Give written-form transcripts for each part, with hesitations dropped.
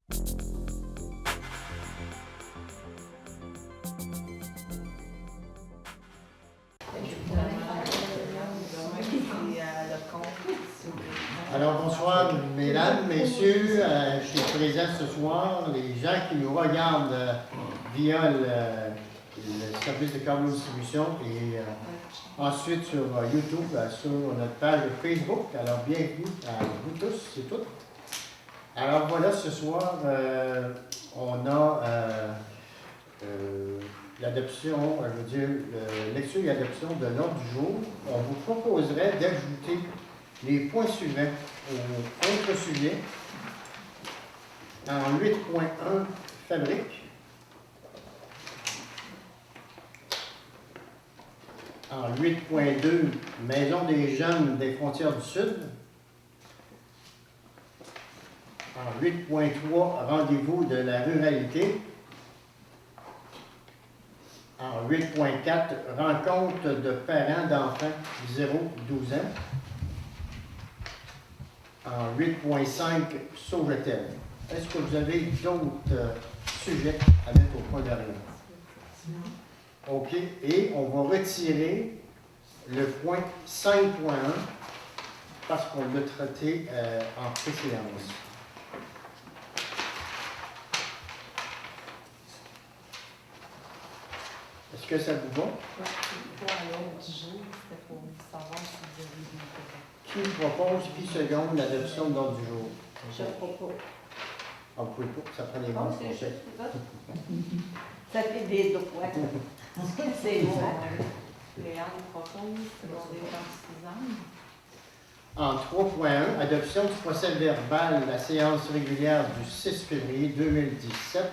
Alors, bonsoir, mesdames, messieurs. Je suis présent ce soir. Les gens qui nous regardent via le service de câble distribution et ensuite sur YouTube, sur notre page Facebook. Alors, bienvenue à vous tous et toutes. Alors, voilà, ce soir, on a l'adoption, je veux dire, lecture et adoption de l'ordre du jour. On vous proposerait d'ajouter les points suivants au contre-sujet en 8.1 fabrique, en 8.2 maison des jeunes des frontières du Sud, en 8.3 rendez-vous de la ruralité, en 8.4 rencontre de parents d'enfants 0-12 ans, en 8.5, Sauvetel. Est-ce que vous avez d'autres sujets à mettre au point d'arrivée? OK. Et on va retirer le point 5.1 parce qu'on l'a traité en préséance. Est-ce que ça vous va? Qui propose, qui seconde l'adoption de l'ordre du jour? Je propose. Ah, vous pouvez pas, ça prend les bons conseils. Ça fait des droits. C'est bon. Léa propose, secondaire En 3.1, adoption du procès-verbal de la séance régulière du 6 février 2017.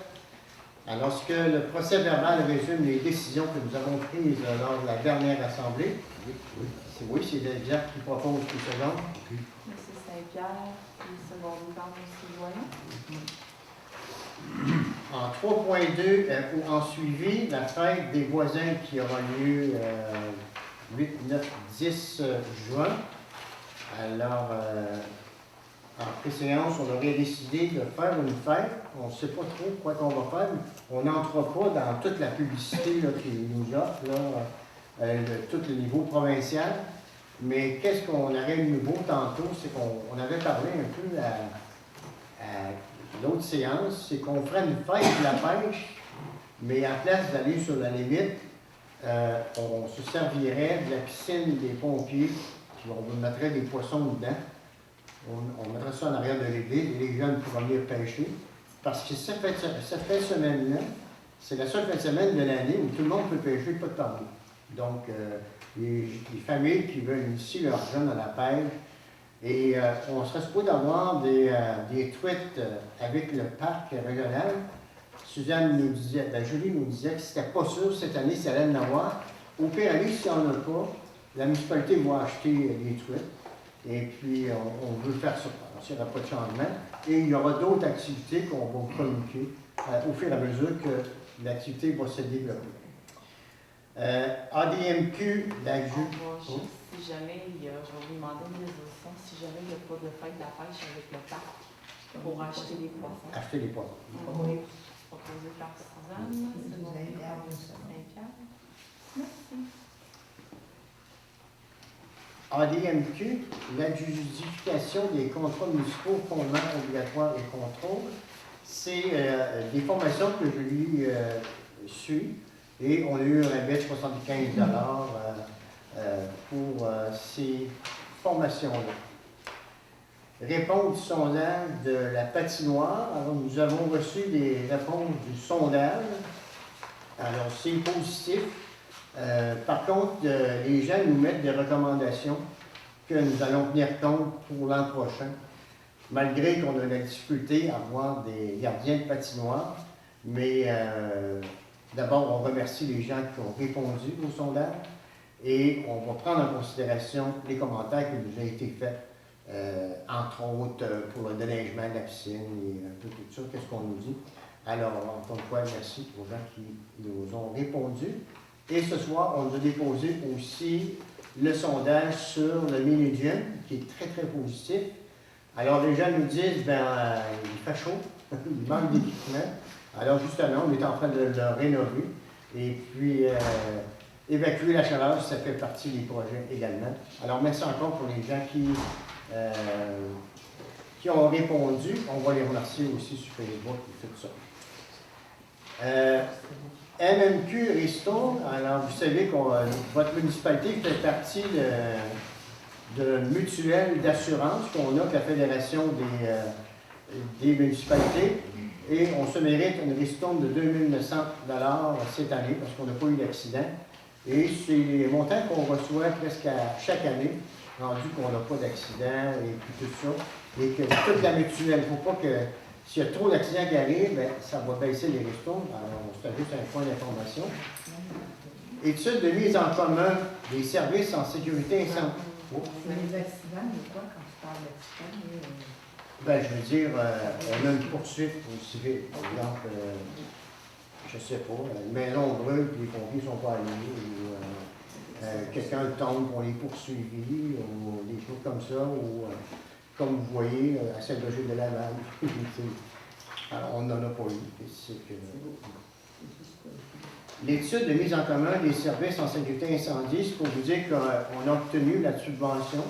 Alors que le procès-verbal résume les décisions que nous avons prises lors de la dernière assemblée. Oui, c'est Jacques qui propose tout seconde. M. Saint-Pierre, puis secondaire M. Joyon. En 3.2, en suivi, la fête des voisins qui aura lieu 8, 9, 10 juin. Alors, en préséance, on aurait décidé de faire une fête. On ne sait pas trop quoi qu'on va faire. On n'entre pas dans toute la publicité qu'ils nous offrent, tout le niveau provincial. Mais qu'est-ce qu'on aurait de nouveau tantôt, c'est qu'on avait parlé un peu à l'autre séance, c'est qu'on ferait une fête de la pêche, mais à place d'aller sur la limite, on se servirait de la piscine des pompiers, puis on mettrait des poissons dedans. On mettrait ça en arrière de l'église et les jeunes pourraient venir pêcher. Parce que cette fin de semaine-là, c'est la seule fin de semaine de l'année où tout le monde peut pêcher, pas de tabou. Donc, les familles qui veulent initier leurs jeunes à la pêche, et on serait supposé d'avoir des truites avec le parc régional. Suzanne nous disait, Julie nous disait que c'était pas sûr cette année si elle allait en avoir. Au pire, s'il n'y en a pas, la municipalité va acheter les truites. Et puis, on veut faire ça. Il n'y aura pas de changement. Et il y aura d'autres activités qu'on va vous communiquer au fur et à mesure que l'activité va se développer. ADMQ, la Si jamais je vais vous demander une résolution, si jamais il n'y a pas de fête de la pêche avec le parc, pour acheter les poissons. Acheter les poissons. Oui. Proposé par Suzanne, secondaire Saint-Pierre. Merci. ADMQ, l'adjudication des contrats municipaux, fondements obligatoires et contrôle. C'est des formations que je lui suis et on a eu un rabais de 75 $ pour ces formations-là. Réponse du sondage de la patinoire. Alors, nous avons reçu des réponses du sondage. Alors, c'est positif. Par contre, les gens nous mettent des recommandations que nous allons tenir compte pour l'an prochain, malgré qu'on a la difficulté à avoir des gardiens de patinoire. Mais d'abord, on remercie les gens qui ont répondu au sondage et on va prendre en considération les commentaires qui nous ont été faits, entre autres pour le déneigement de la piscine et un peu tout ça. Qu'est-ce qu'on nous dit? Alors, encore une fois, merci aux gens qui nous ont répondu. Et ce soir, on nous a déposé aussi le sondage sur le Mini-Gym, qui est très, très positif. Alors, les gens nous disent, il fait chaud, Il manque d'équipement. Alors justement, on est en train de le rénover. Et puis, évacuer la chaleur, ça fait partie des projets également. Alors merci encore pour les gens qui ont répondu. On va les remercier aussi sur Facebook et tout ça. MMQ Restore, alors vous savez que votre municipalité fait partie de mutuelle d'assurance qu'on a, la Fédération des municipalités, et on se mérite une ristourne de 2 900 $ cette année parce qu'on n'a pas eu d'accident. Et c'est les montants qu'on reçoit presque à chaque année, rendu qu'on n'a pas d'accident et puis tout ça, et que toute la mutuelle, il ne faut pas que s'il y a trop d'accidents qui arrivent, bien, ça va baisser les ristournes. Alors, c'est juste un point d'information. Étude de mise en commun des services en sécurité incendie. Mais les accidents, mais quoi quand tu parles d'accident? Ben, je veux dire, on a une poursuite au civil. Par exemple, je sais pas, une maison brûle, puis les pompiers ne sont pas allés, ou quelqu'un tombe, on les poursuivi, ou des choses comme ça, ou comme vous voyez, à Saint-Roger de Laval. Alors, on n'en a pas eu. L'étude de mise en commun des services en sécurité incendie, c'est pour vous dire qu'on a obtenu la subvention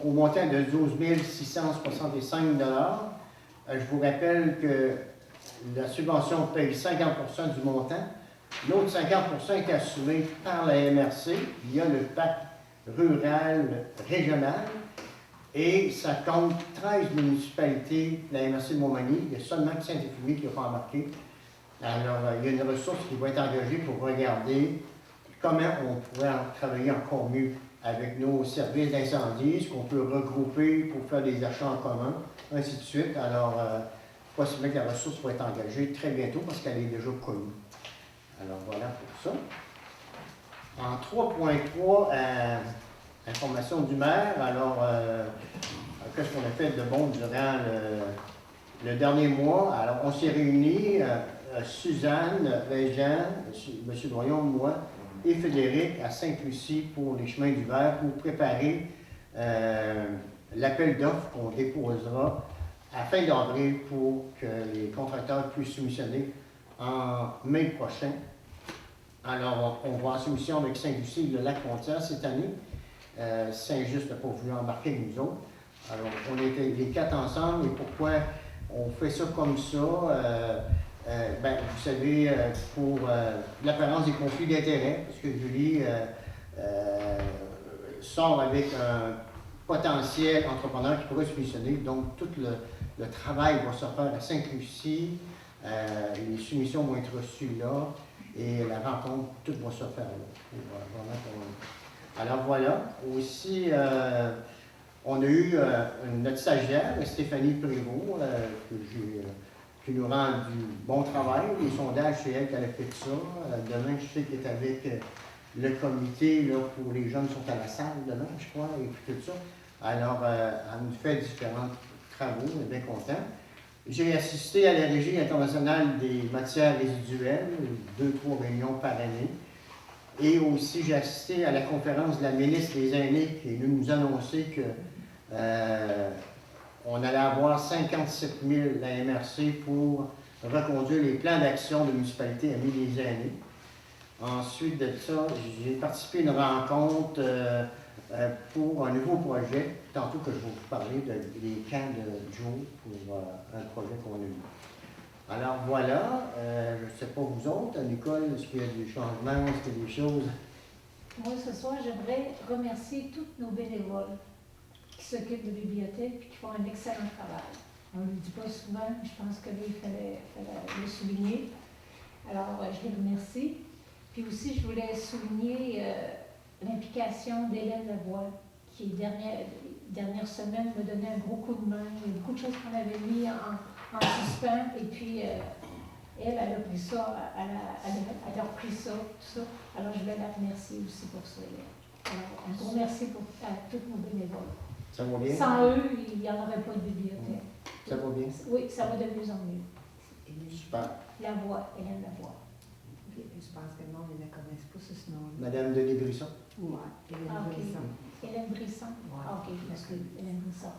au montant de 12 665 $. Je vous rappelle que la subvention paye 50 du montant. L'autre 50 est assumé par la MRC. Il y a le pacte rural régional et ça compte 13 municipalités de la MRC de Montmagny. Il y a seulement Saint-Éphoré qui n'a pas embarqué. Alors, il y a une ressource qui va être engagée pour regarder comment on pourrait travailler encore mieux avec nos services d'incendie, ce qu'on peut regrouper pour faire des achats en commun, ainsi de suite. Alors, possiblement que la ressource va être engagée très bientôt parce qu'elle est déjà connue. Alors, voilà pour ça. En 3.3, information du maire. Alors, qu'est-ce qu'on a fait de bon durant le dernier mois? Alors, on s'est réunis, Suzanne, Régent, M. Doyon, moi, et Frédéric à Sainte-Lucie pour les chemins d'hiver pour préparer l'appel d'offres qu'on déposera à fin d'avril pour que les contracteurs puissent soumissionner en mai prochain. Alors, on va en soumission avec Saint-Lucie et le Lac-Frontière cette année. Saint-Just n'a pas voulu embarquer avec nous autres. Alors, on était les 4 ensemble. Et pourquoi on fait ça comme ça? Ben, vous savez, pour l'apparence des conflits d'intérêts, parce que Julie sort avec un potentiel entrepreneur qui pourrait se missionner. Donc, tout le travail va se faire à Sainte-Lucie. Les soumissions vont être reçues là. Et la rencontre, tout va se faire là. Alors voilà. Aussi, on a eu notre stagiaire, Stéphanie Prévost, qui nous rend du bon travail. Les sondages, c'est elle qui a fait ça. Demain, je sais qu'elle est avec le comité là, pour les jeunes qui sont à la salle demain, je crois, et puis tout ça. Alors, elle nous fait différents travaux, on est bien contents. J'ai assisté à la Régie internationale des matières résiduelles, 2-3 réunions par année. Et aussi, j'ai assisté à la conférence de la ministre des Aînés qui est venue nous annoncer que on allait avoir 57 000 la MRC pour reconduire les plans d'action de municipalité amis des aînés. Ensuite de ça, j'ai participé à une rencontre pour un nouveau projet, tantôt que je vais vous parler des camps de Joe pour un projet qu'on a eu. Alors voilà, je ne sais pas vous autres, Nicole, est-ce qu'il y a des changements, est-ce qu'il y a des choses? Moi, ce soir, j'aimerais remercier tous nos bénévoles qui s'occupent de la bibliothèque et qui font un excellent travail. On ne le dit pas souvent, mais je pense que là, il fallait le souligner. Alors, je les remercie. Puis aussi, je voulais souligner l'implication d'Hélène Lavoie, qui, dernière semaine, me donnait un gros coup de main. Il y a beaucoup de choses qu'on avait mis en suspens, et puis elle a pris ça, elle a repris ça, tout ça. Alors, je voulais la remercier aussi pour ça. Alors, un gros merci à tous nos bénévoles. Ça va bien? Sans eux, il n'y en aurait pas de bibliothèque. Ça va bien? Oui, ça va de mieux en mieux. Super. Hélène Lavoie. Je pense que le monde ne la connaisse pas, ce nom-là. Madame Denis Brisson? Oui, Hélène Brisson. Hélène Brisson? Ouais. Ah, ok, je m'excuse, Hélène Brisson.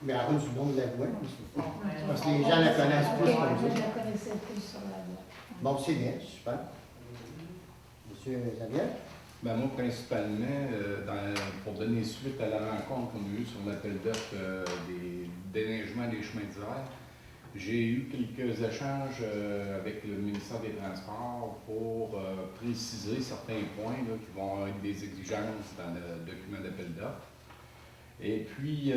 Mais elle du nom de la voie. Bon, Parce que les gens la connaissent plus comme Je ça. la connaissais plus sur la voie. Bon, c'est bien, super. Monsieur Xavier? Ben, moi, principalement, pour donner suite à la rencontre qu'on a eue sur l'appel d'offres des déneigements des chemins d'hiver, j'ai eu quelques échanges avec le ministère des Transports pour préciser certains points là, qui vont être des exigences dans le document d'appel d'offres. Et puis,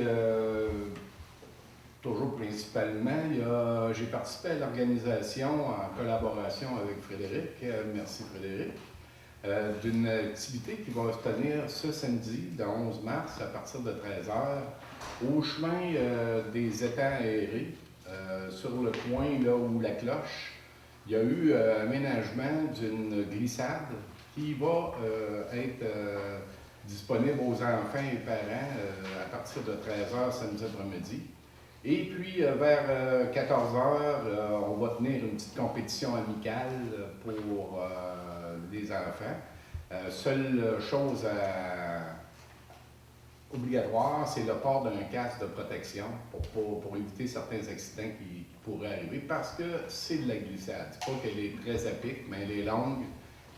toujours principalement, j'ai participé à l'organisation en collaboration avec Frédéric, merci Frédéric, d'une activité qui va se tenir ce samedi, le 11 mars, à partir de 13h, au chemin des étangs aérés, sur le point là, où la cloche. Il y a eu aménagement d'une glissade qui va être disponible aux enfants et parents à partir de 13h samedi après-midi. Et puis, vers 14h, on va tenir une petite compétition amicale pour les enfants. Seule chose obligatoire, c'est le port d'un casque de protection pour éviter certains accidents qui pourraient arriver parce que c'est de la glissade. C'est pas qu'elle est très à pic, mais elle est longue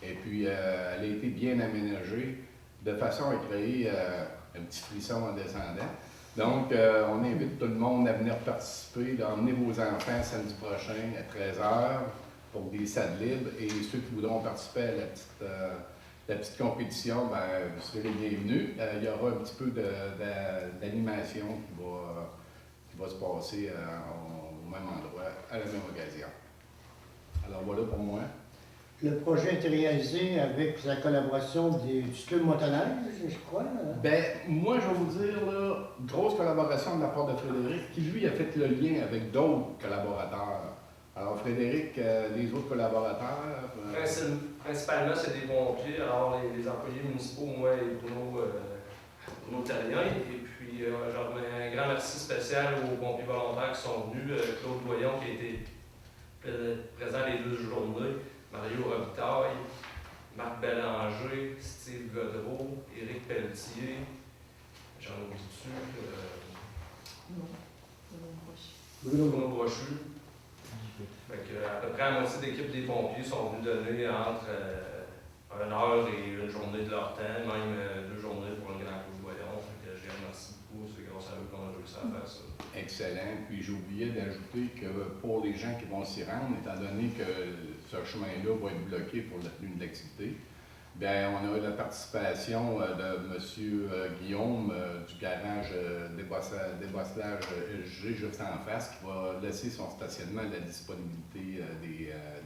et puis elle a été bien aménagée de façon à créer un petit frisson en descendant. Donc, on invite tout le monde à venir participer, d'emmener vos enfants samedi prochain à 13h pour des salles libres. Et ceux qui voudront participer à la petite compétition, ben, vous serez les bienvenus. Il y aura un petit peu d'animation qui va se passer au même endroit, à la même occasion. Alors voilà pour moi. Le projet a été réalisé avec la collaboration du club motoneige, je crois. Ben, moi, je vais vous dire, là, grosse collaboration de la part de Frédéric, qui lui a fait le lien avec d'autres collaborateurs. Alors, Frédéric, les autres collaborateurs. Principalement, c'est des pompiers. Alors, les employés municipaux, moi et Bruno Terrien. Et puis, je remets un grand merci spécial aux pompiers volontaires qui sont venus. Claude Voyon, qui a été présent les 2 journées. Mario Robitaille, Marc Bélanger, Steve Godreau, Éric Pelletier, j'en oublie-tu, Bruno Brochu. À peu près la moitié d'équipe des pompiers sont venus donner entre 1 heure et une journée de leur temps, même 2 journées pour le grand Claude Voyon. Je les remercie beaucoup, c'est grâce à eux qu'on a réussi à faire ça. Excellent. Puis j'ai oublié d'ajouter que pour les gens qui vont s'y rendre, étant donné que ce chemin-là va être bloqué pour la tenue de l'activité, bien, on a eu la participation de M. Guillaume du garage débosselage LG juste en face, qui va laisser son stationnement à la disponibilité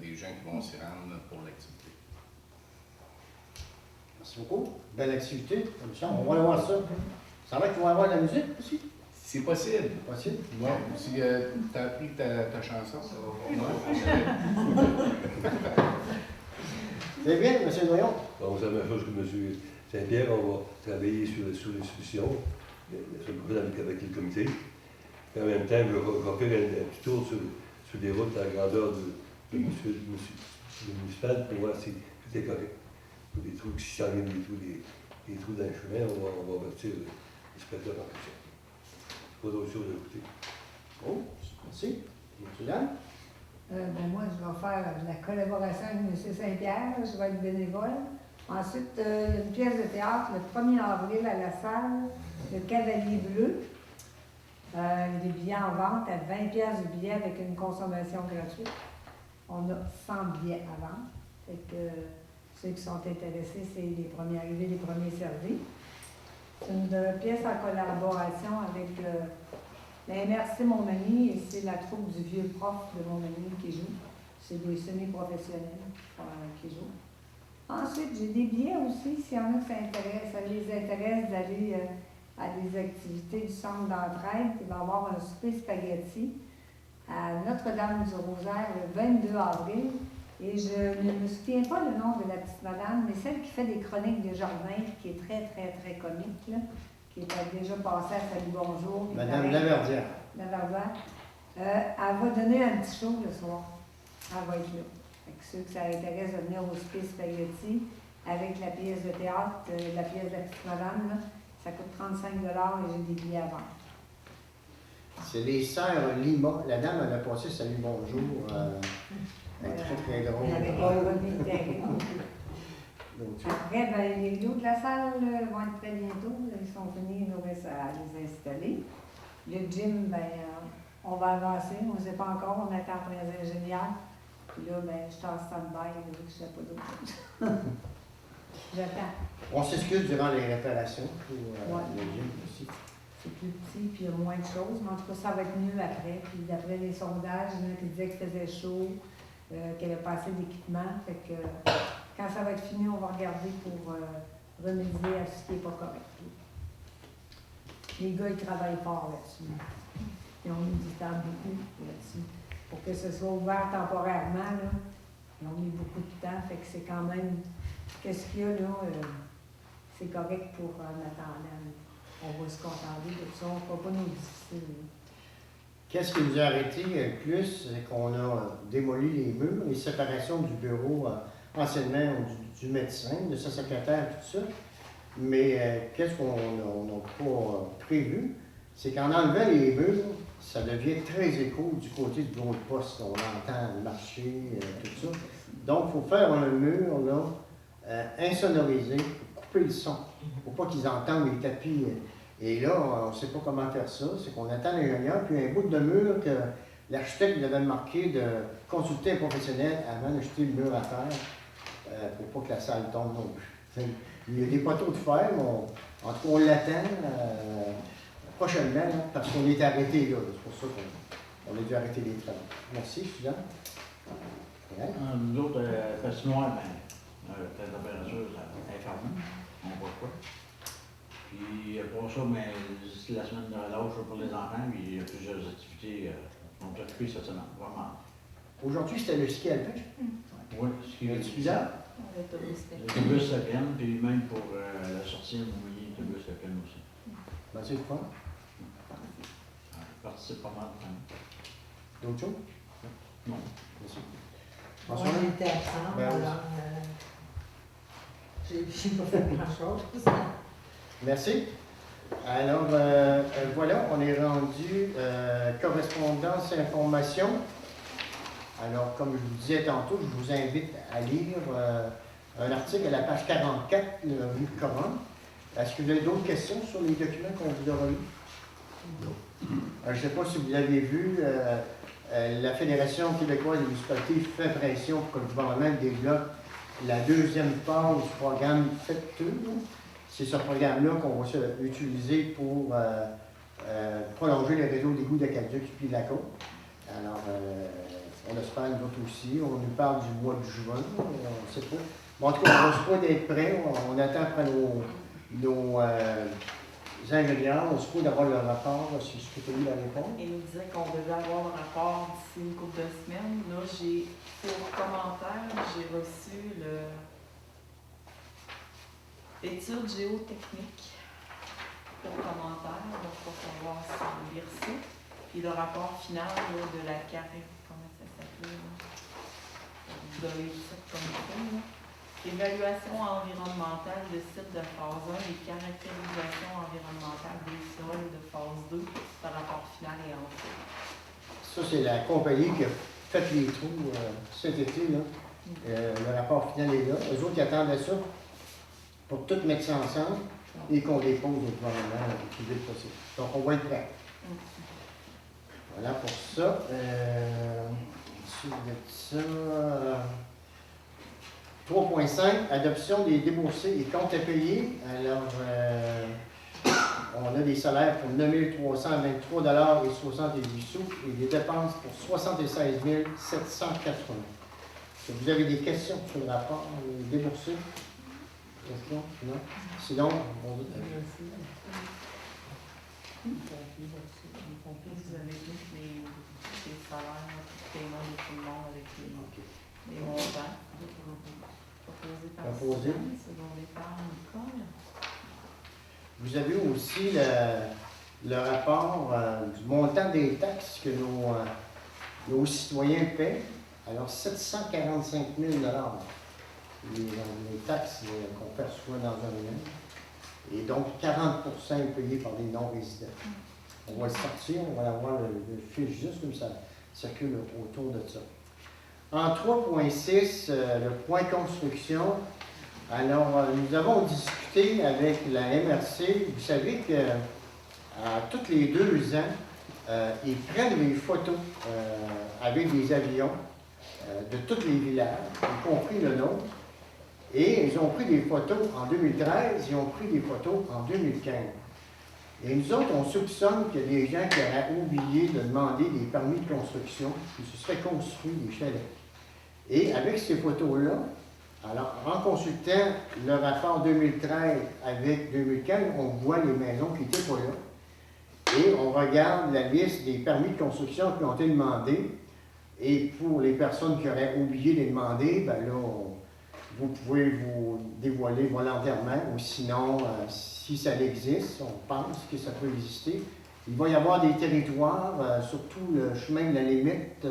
des gens qui vont s'y rendre pour l'activité. Merci beaucoup. Belle activité. On va aller voir ça. Ça va qu'ils vont avoir de la musique aussi? C'est possible. Possible? Oui. Si tu as appris ta chanson, ça va C'est bien, M. Doyon. Donc, c'est la même chose que M. Saint-Pierre. On va travailler sur les solutions avec le comité. Et en même temps, je vais faire un petit tour sur les routes à la grandeur de municipal pour voir si tout est correct. Pour les trous, si ça arrive des trous dans le chemin, on va avertir l'inspecteur en question. Pas d'autre chose à écouter. Oh, merci. M. Dan? Moi, je vais faire de la collaboration avec M. Saint-Pierre, je vais être bénévole. Ensuite, il y a une pièce de théâtre le 1er avril à la salle, Le Cavalier Bleu. Des billets en vente à 20$ du billet avec une consommation gratuite. On a 100 billets à vendre. Fait que ceux qui sont intéressés, c'est les premiers arrivés, les premiers servis. C'est une pièce en collaboration avec la MRC Montmagny et c'est la troupe du vieux prof de Montmagny qui joue. C'est des semi-professionnels qui jouent. Ensuite, j'ai des billets aussi, s'il y en a qui ça les intéresse d'aller à des activités du centre d'entraide. Il va y avoir un souper spaghetti à Notre-Dame-du-Rosaire le 22 avril. Et je ne me souviens pas le nom de la petite madame, mais celle qui fait des chroniques de jardin, qui est très, très, très comique, là, qui est déjà passée à Salut Bonjour. Madame Laverdière. Laverdière. Elle va donner un petit show le soir. Elle va être là. Fait que ceux que ça intéresse de venir au souper spaghetti avec la pièce de théâtre, la pièce de la petite madame, là, ça coûte 35$ et j'ai des billets à vendre. C'est les sœurs Lima. La dame, elle a passé salut bonjour. Elle est très très drôle. On n'avait pas remis le terrain. Donc, Après, ben, les vidéos de la salle vont être très bientôt. Ils sont venus, il nous reste à les installer. Le gym, ben, on va avancer. On ne sait pas encore. On attend après les ingénieurs. Puis là, ben, je suis en stand-by, vu que je ne sais pas d'autre chose. J'attends. on s'excuse durant les réparations pour Ouais. le gym aussi. C'est plus petit, puis il y a moins de choses. Mais en tout cas, ça va être mieux après. Puis d'après les sondages, il y en a qui disaient qu'il faisait chaud, qu'il n'y avait pas assez d'équipement. Fait que quand ça va être fini, on va regarder pour remédier à ce qui n'est pas correct. Les gars, ils travaillent fort là-dessus. Ils ont mis du temps beaucoup là-dessus. Pour que ce soit ouvert temporairement, là, ils ont mis beaucoup de temps. Fait que c'est quand même. Qu'est-ce qu'il y a là? C'est correct pour en attendant. On va se contenter de ça. On ne fera pas nos difficiles. Qu'est-ce qui nous a arrêté le plus, c'est qu'on a démoli les murs, les séparations du bureau anciennement du médecin, de sa secrétaire, tout ça. Mais qu'est-ce qu'on n'a pas prévu, c'est qu'en enlevant les murs, ça devient très écho du côté du bureau de poste. On entend le marché, tout ça. Donc, il faut faire un mur là, insonorisé pour couper le son, pour pas qu'ils entendent les tapis. Et là, on ne sait pas comment faire ça. C'est qu'on attend l'ingénieur, puis un bout de mur que l'architecte il avait marqué de consulter un professionnel avant d'acheter le mur à terre pour pas que la salle tombe non plus. Il y a des poteaux de fer, mais en tout cas, on l'attend prochainement là, parce qu'on est arrêté là. C'est pour ça qu'on a dû arrêter les travaux. Merci, Suzanne. Ouais. Nous autres, patinoire, ben, la température, ça est fermée. On voit quoi. Puis pour ça, mais c'est la semaine de relâche pour les enfants, puis il y a plusieurs activités qui sont occupées cette semaine, vraiment. Aujourd'hui, c'était le ski alpin. Oui, ce qui est Suzanne? L'autobus se peine, puis même pour la sortie mouillée, l'autobus se peine aussi. Ben, c'est le fun. Je participe pas mal de temps. D'autres choses? Non. Merci. On Bonsoir. était ensemble, Ben oui. alors j'ai pas fait grand-chose. Merci. Alors, voilà, on est rendu correspondance information. Alors, comme je vous disais tantôt, je vous invite à lire un article à la page 44, le revue Coran. Est-ce que vous avez d'autres questions sur les documents qu'on vous aura lus? Non. Je ne sais pas si vous l'avez vu, la Fédération québécoise des municipalités fait pression pour que le gouvernement développe la deuxième phase du programme FETE. C'est ce programme-là qu'on va utiliser pour prolonger le réseau d'égouts de Caduc puis de la côte. Alors, on espère, nous autres aussi. On nous parle du mois de juin, on ne sait pas. Bon, en tout cas, on ne se pas d'être prêt. On attend après nos ingénieurs. On se peut d'avoir le rapport, si je peux tenir la réponse. Il nous disait qu'on devait avoir un rapport d'ici une couple de semaines. Là, pour commentaire, j'ai reçu l'étude géotechnique pour commentaire. Donc, il va savoir si vous lire ça. Puis le rapport final là, de la carré, comment ça s'appelle? Vous donner ça comme ça. Là. Évaluation environnementale de site de phase 1 et caractérisation environnementale des sols de phase 2. Le rapport final est en fait. Ça, c'est la compagnie qui a fait les trous cet été. Là. Le rapport final est là. Eux autres, ils attendaient ça pour tout mettre ça ensemble et qu'on dépose au gouvernement le plus vite possible. Donc, on va être prêt. Voilà pour ça. Ensuite de ça, 3.5, adoption des déboursés et comptes à payer. Alors, on a des salaires pour 9 323,68 $ et des dépenses pour 76 780 $. Vous avez des questions sur le rapport déboursé? Questions? Non? Sinon, on va Vous avez tous les salaires, les paiements de tout le monde avec les montants proposés par Proposés. selon l'épargne Nicole. Vous avez aussi le rapport du montant des taxes que nos citoyens paient. Alors, 745 000 $, les taxes qu'on perçoit dans un an. Et donc, 40 % payés par les non-résidents. On va le sortir, on va avoir le fil juste comme ça circule autour de ça. En 3.6, le point construction. Alors, nous avons discuté avec la MRC. Vous savez que tous les 2 ans, ils prennent des photos avec des avions de tous les villages, y compris le nôtre. Et ils ont pris des photos en 2013, ils ont pris des photos en 2015. Et nous autres, on soupçonne qu'il y a des gens qui auraient oublié de demander des permis de construction, qui se seraient construits des chalets. Et avec ces photos-là, alors en consultant le rapport 2013 avec 2015, on voit les maisons qui n'étaient pas là. Et on regarde la liste des permis de construction qui ont été demandés. Et pour les personnes qui auraient oublié de les demander, ben là, vous pouvez vous dévoiler volontairement, ou sinon, si ça existe, on pense que ça peut exister. Il va y avoir des territoires, surtout le chemin de la limite,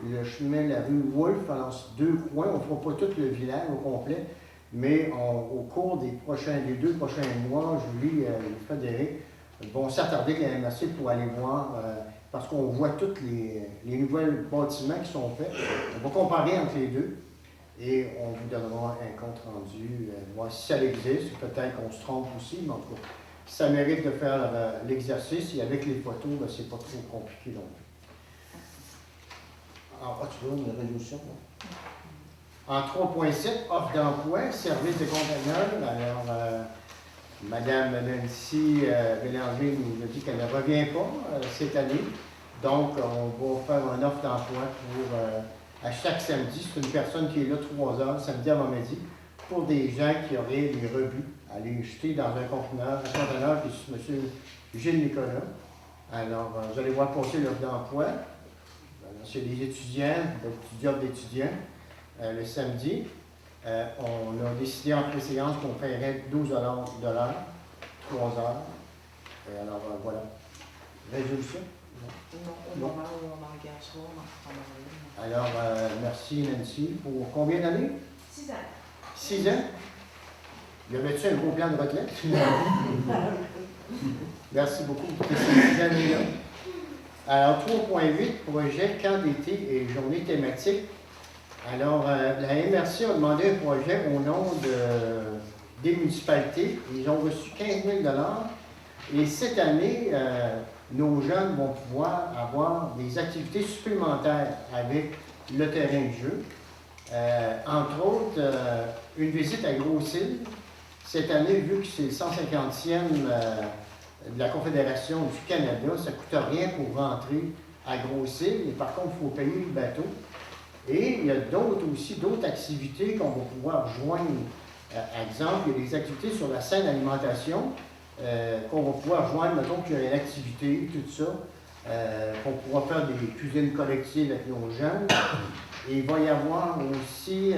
le chemin de la rue Wolfe, alors 2 coins, on ne fera pas tout le village au complet, mais au cours des 2 prochains mois, Julie et Frédéric vont s'attarder avec la MRC pour aller voir, parce qu'on voit tous les nouveaux bâtiments qui sont faits. On va comparer entre les deux. Et on vous donnera un compte rendu, voir si ça existe, peut-être qu'on se trompe aussi, mais en tout cas, ça mérite de faire l'exercice et avec les photos, ben, c'est pas trop compliqué non plus. Alors, tu veux une résolution? En 3.7, offre d'emploi, service de conteneurs. Alors, Madame Nancy Bélanger nous a dit qu'elle ne revient pas cette année. Donc, on va faire une offre d'emploi pour à chaque samedi. C'est une personne qui est là 3 heures, samedi avant-midi, pour des gens qui auraient des rebuts à les jeter dans un conteneur qui est sur M. Gilles Nicolas. Alors, vous allez voir passer l'offre d'emploi. C'est des étudiants, des jobs d'étudiants, le samedi. On a décidé en préséance qu'on paierait 12 $ de l'heure, 3 heures. Et alors, voilà. Résolution? Non, au moment où on engagera, on en prendra une. Alors, merci Nancy. Pour combien d'années? 6 ans. 6 ans? Y avait-tu un gros plan de retraite? Merci beaucoup pour ces 6 années-là. Alors, 3.8, projet camp d'été et journée thématique. Alors, la MRC a demandé un projet au nom des municipalités. Ils ont reçu 15 000 $. Et cette année, nos jeunes vont pouvoir avoir des activités supplémentaires avec le terrain de jeu. Entre autres, une visite à Gros-Île. Cette année, vu que c'est le 150e de la Confédération du Canada, ça ne coûte rien pour rentrer à Gros-Île. Et par contre, il faut payer le bateau. Et il y a d'autres activités qu'on va pouvoir joindre. Par exemple, il y a des activités sur la saine alimentation qu'on va pouvoir joindre, mettons qu'il y a une activité, tout ça, qu'on pourra faire des cuisines collectives avec nos jeunes. Et il va y avoir aussi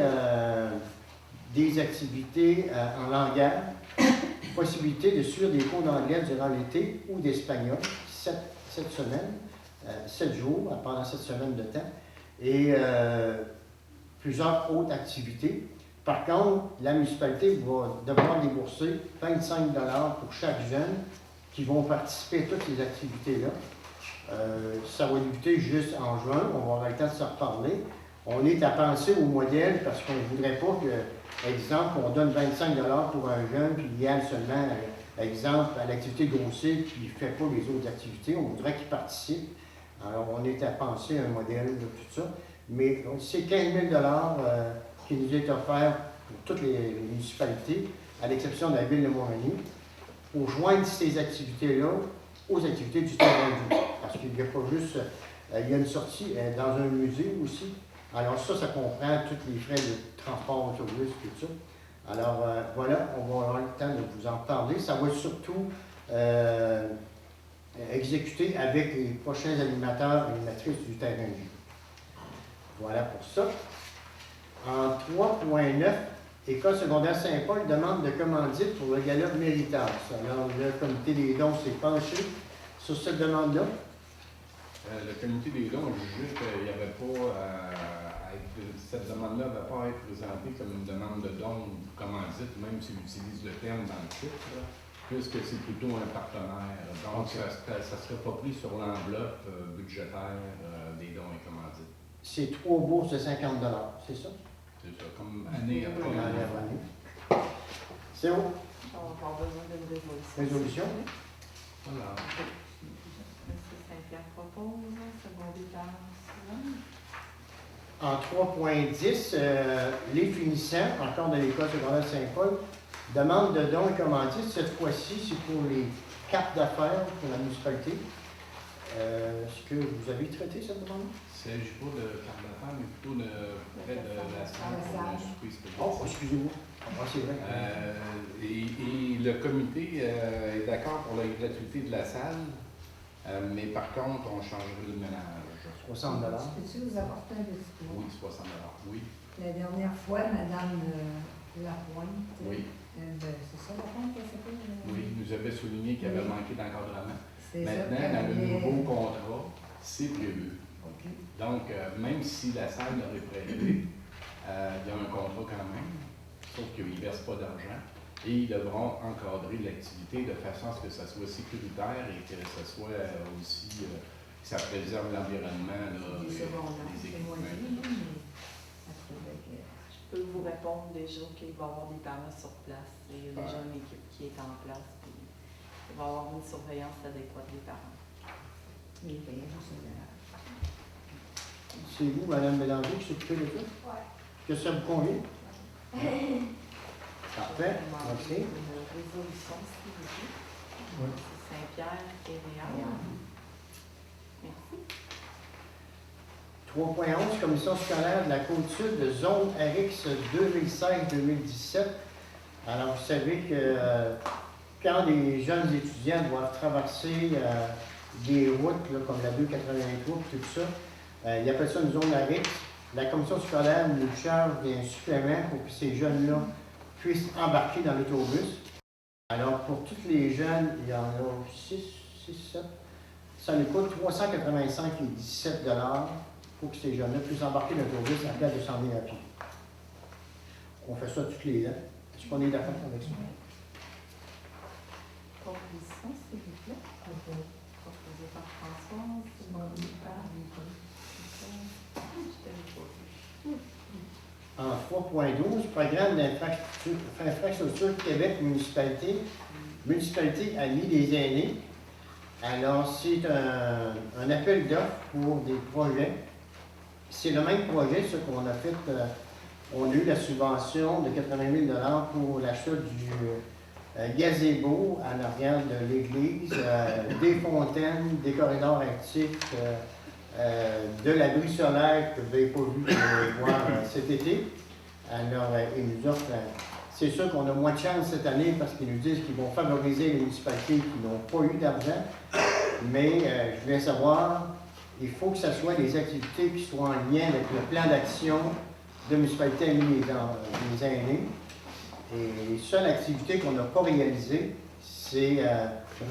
des activités en langage, possibilité de suivre des cours d'anglais durant l'été ou d'espagnol, 7 semaines, 7 jours pendant cette semaine de temps, et plusieurs autres activités. Par contre, la municipalité va devoir débourser 25 $ pour chaque jeune qui vont participer à toutes ces activités-là. Ça va débuter juste en juin, on va avoir le temps de se reparler. On est à penser au modèle parce qu'on ne voudrait pas que, exemple, on donne 25 $ pour un jeune, puis il y a seulement, exemple, à l'activité de Gros-Île, puis il ne fait pas les autres activités, on voudrait qu'il participe. Alors, on est à penser à un modèle de tout ça. Mais c'est 15 000 $ qui nous est offert pour toutes les municipalités, à l'exception de la ville de Montmagny, pour joindre ces activités-là aux activités du terrain de jeu. Parce qu'il n'y a pas juste, il y a une sortie dans un musée aussi. Alors ça comprend tous les frais de transport, autobus, tout ça. Alors voilà, on va avoir le temps de vous en parler. Ça va être surtout exécuté avec les prochains animateurs et animatrices du terrain de jeu. Voilà pour ça. En 3.9, École secondaire Saint-Paul demande de commandite pour le gala Méritas. Alors, le comité des dons s'est penché sur cette demande-là. Le comité des dons, juste qu'il n'y avait pas cette demande-là ne va pas être présentée comme une demande de don ou commandite, même s'il utilise le terme dans le titre. puisque c'est plutôt un partenaire. Donc, Ok. ça ne serait pas pris sur l'enveloppe budgétaire des dons et commandites. C'est 3 bourses de 50 $, c'est ça? C'est ça, comme année après Première année. année. C'est où? On va avoir besoin d'une résolution. Résolution? Voilà. M. Saint-Pierre propose, secondé par Sylvain. En 3.10, les finissants, encore de l'école secondaire Saint-Paul, demandent de dons et commandites. Cette fois-ci, c'est pour les cartes d'affaires pour la municipalité. Est-ce que vous avez traité cette demande? Il ne s'agit pas de carte d'affaires, mais plutôt de près de la salle pour un souper Oh, spécial. excusez-moi. Ah, c'est vrai. Et le comité est d'accord pour la gratuité de la salle, mais par contre, on changerait le ménage. 60 $. Peux-tu vous apporter un petit peu? Oui, 60 $. Oui. La dernière fois, Madame Lapointe, Oui. c'est ça Lapointe qu'elle s'appelle? Oui, il nous avait souligné qu'il avait manqué d'encadrement. C'est ça. Maintenant, qu'elle dans le avait- nouveau contrat, c'est prévu. OK. Donc, même si la salle l'aurait prêté, il y a un contrat quand même, sauf qu'ils ne versent pas d'argent. Et ils devront encadrer l'activité de façon à ce que ça soit sécuritaire et que ça soit aussi, que ça préserve l'environnement, là, Des secondaires, les c'est moins équipements. dit, mais elle trouvait que... Je peux vous répondre déjà qu'il va y avoir des parents sur place. Il y a déjà une équipe qui est en place. Puis il va y avoir une surveillance adéquate des parents. Mais ben, je sais bien. C'est vous, Mme Bélanger, qui s'occupez de ça? Oui. Que ça vous convient? Parfait, Je vais demander merci. une résolution, s'il vous plaît. Oui. C'est Saint-Pierre et Réal. Merci. 3.11, commission scolaire de la Côte-Sud de zone RX 2016-2017. Alors, vous savez que quand les jeunes étudiants doivent traverser des routes là, comme la 283 et tout ça, ils appellent ça une zone RX. La commission scolaire nous charge d'un supplément pour que ces jeunes-là puissent embarquer dans l'autobus. Alors, pour tous les jeunes, il y en a 6, 7. Ça nous coûte 385,17 $ pour que ces jeunes-là puissent embarquer dans l'autobus à la place de s'en venir à pied. On fait ça tous les ans. Est-ce qu'on est d'accord avec ça? Proposition, s'il vous plaît. Proposée par Françoise, demandée par Nicole. Je t'avais pas vu. En 3.12, programme d'infrastructure Québec municipalité. Municipalité Amis des aînés. Alors, c'est un appel d'offres pour des projets. C'est le même projet, ce qu'on a fait. On a eu la subvention de 80 000 $ pour l'achat du gazebo en arrière de l'église, des fontaines, des corridors actifs, de l'abri solaire que vous n'avez pas vu, que vous allez voir cet été. Alors, ils nous offrent, c'est sûr qu'on a moins de chance cette année parce qu'ils nous disent qu'ils vont favoriser les municipalités qui n'ont pas eu d'argent. Mais je voulais savoir, il faut que ce soit des activités qui soient en lien avec le plan d'action de municipalité Amis des aînés. Et la seule activité qu'on n'a pas réalisée, c'est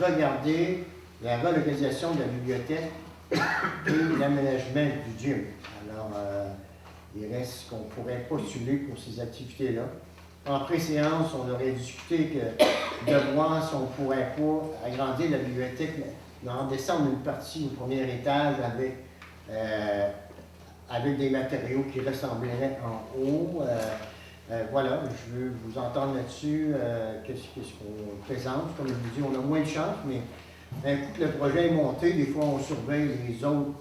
regarder la relocalisation de la bibliothèque et l'aménagement du gym. Alors, il reste qu'on pourrait postuler pour ces activités-là. En pré-séance, on aurait discuté de voir si on ne pourrait pas agrandir la bibliothèque, en descendre une partie au premier étage avec des matériaux qui ressembleraient en haut. Voilà, je veux vous entendre là-dessus. Qu'est-ce qu'on présente? Comme je vous dis, on a moins de chance, mais un coup que le projet est monté, des fois on surveille les autres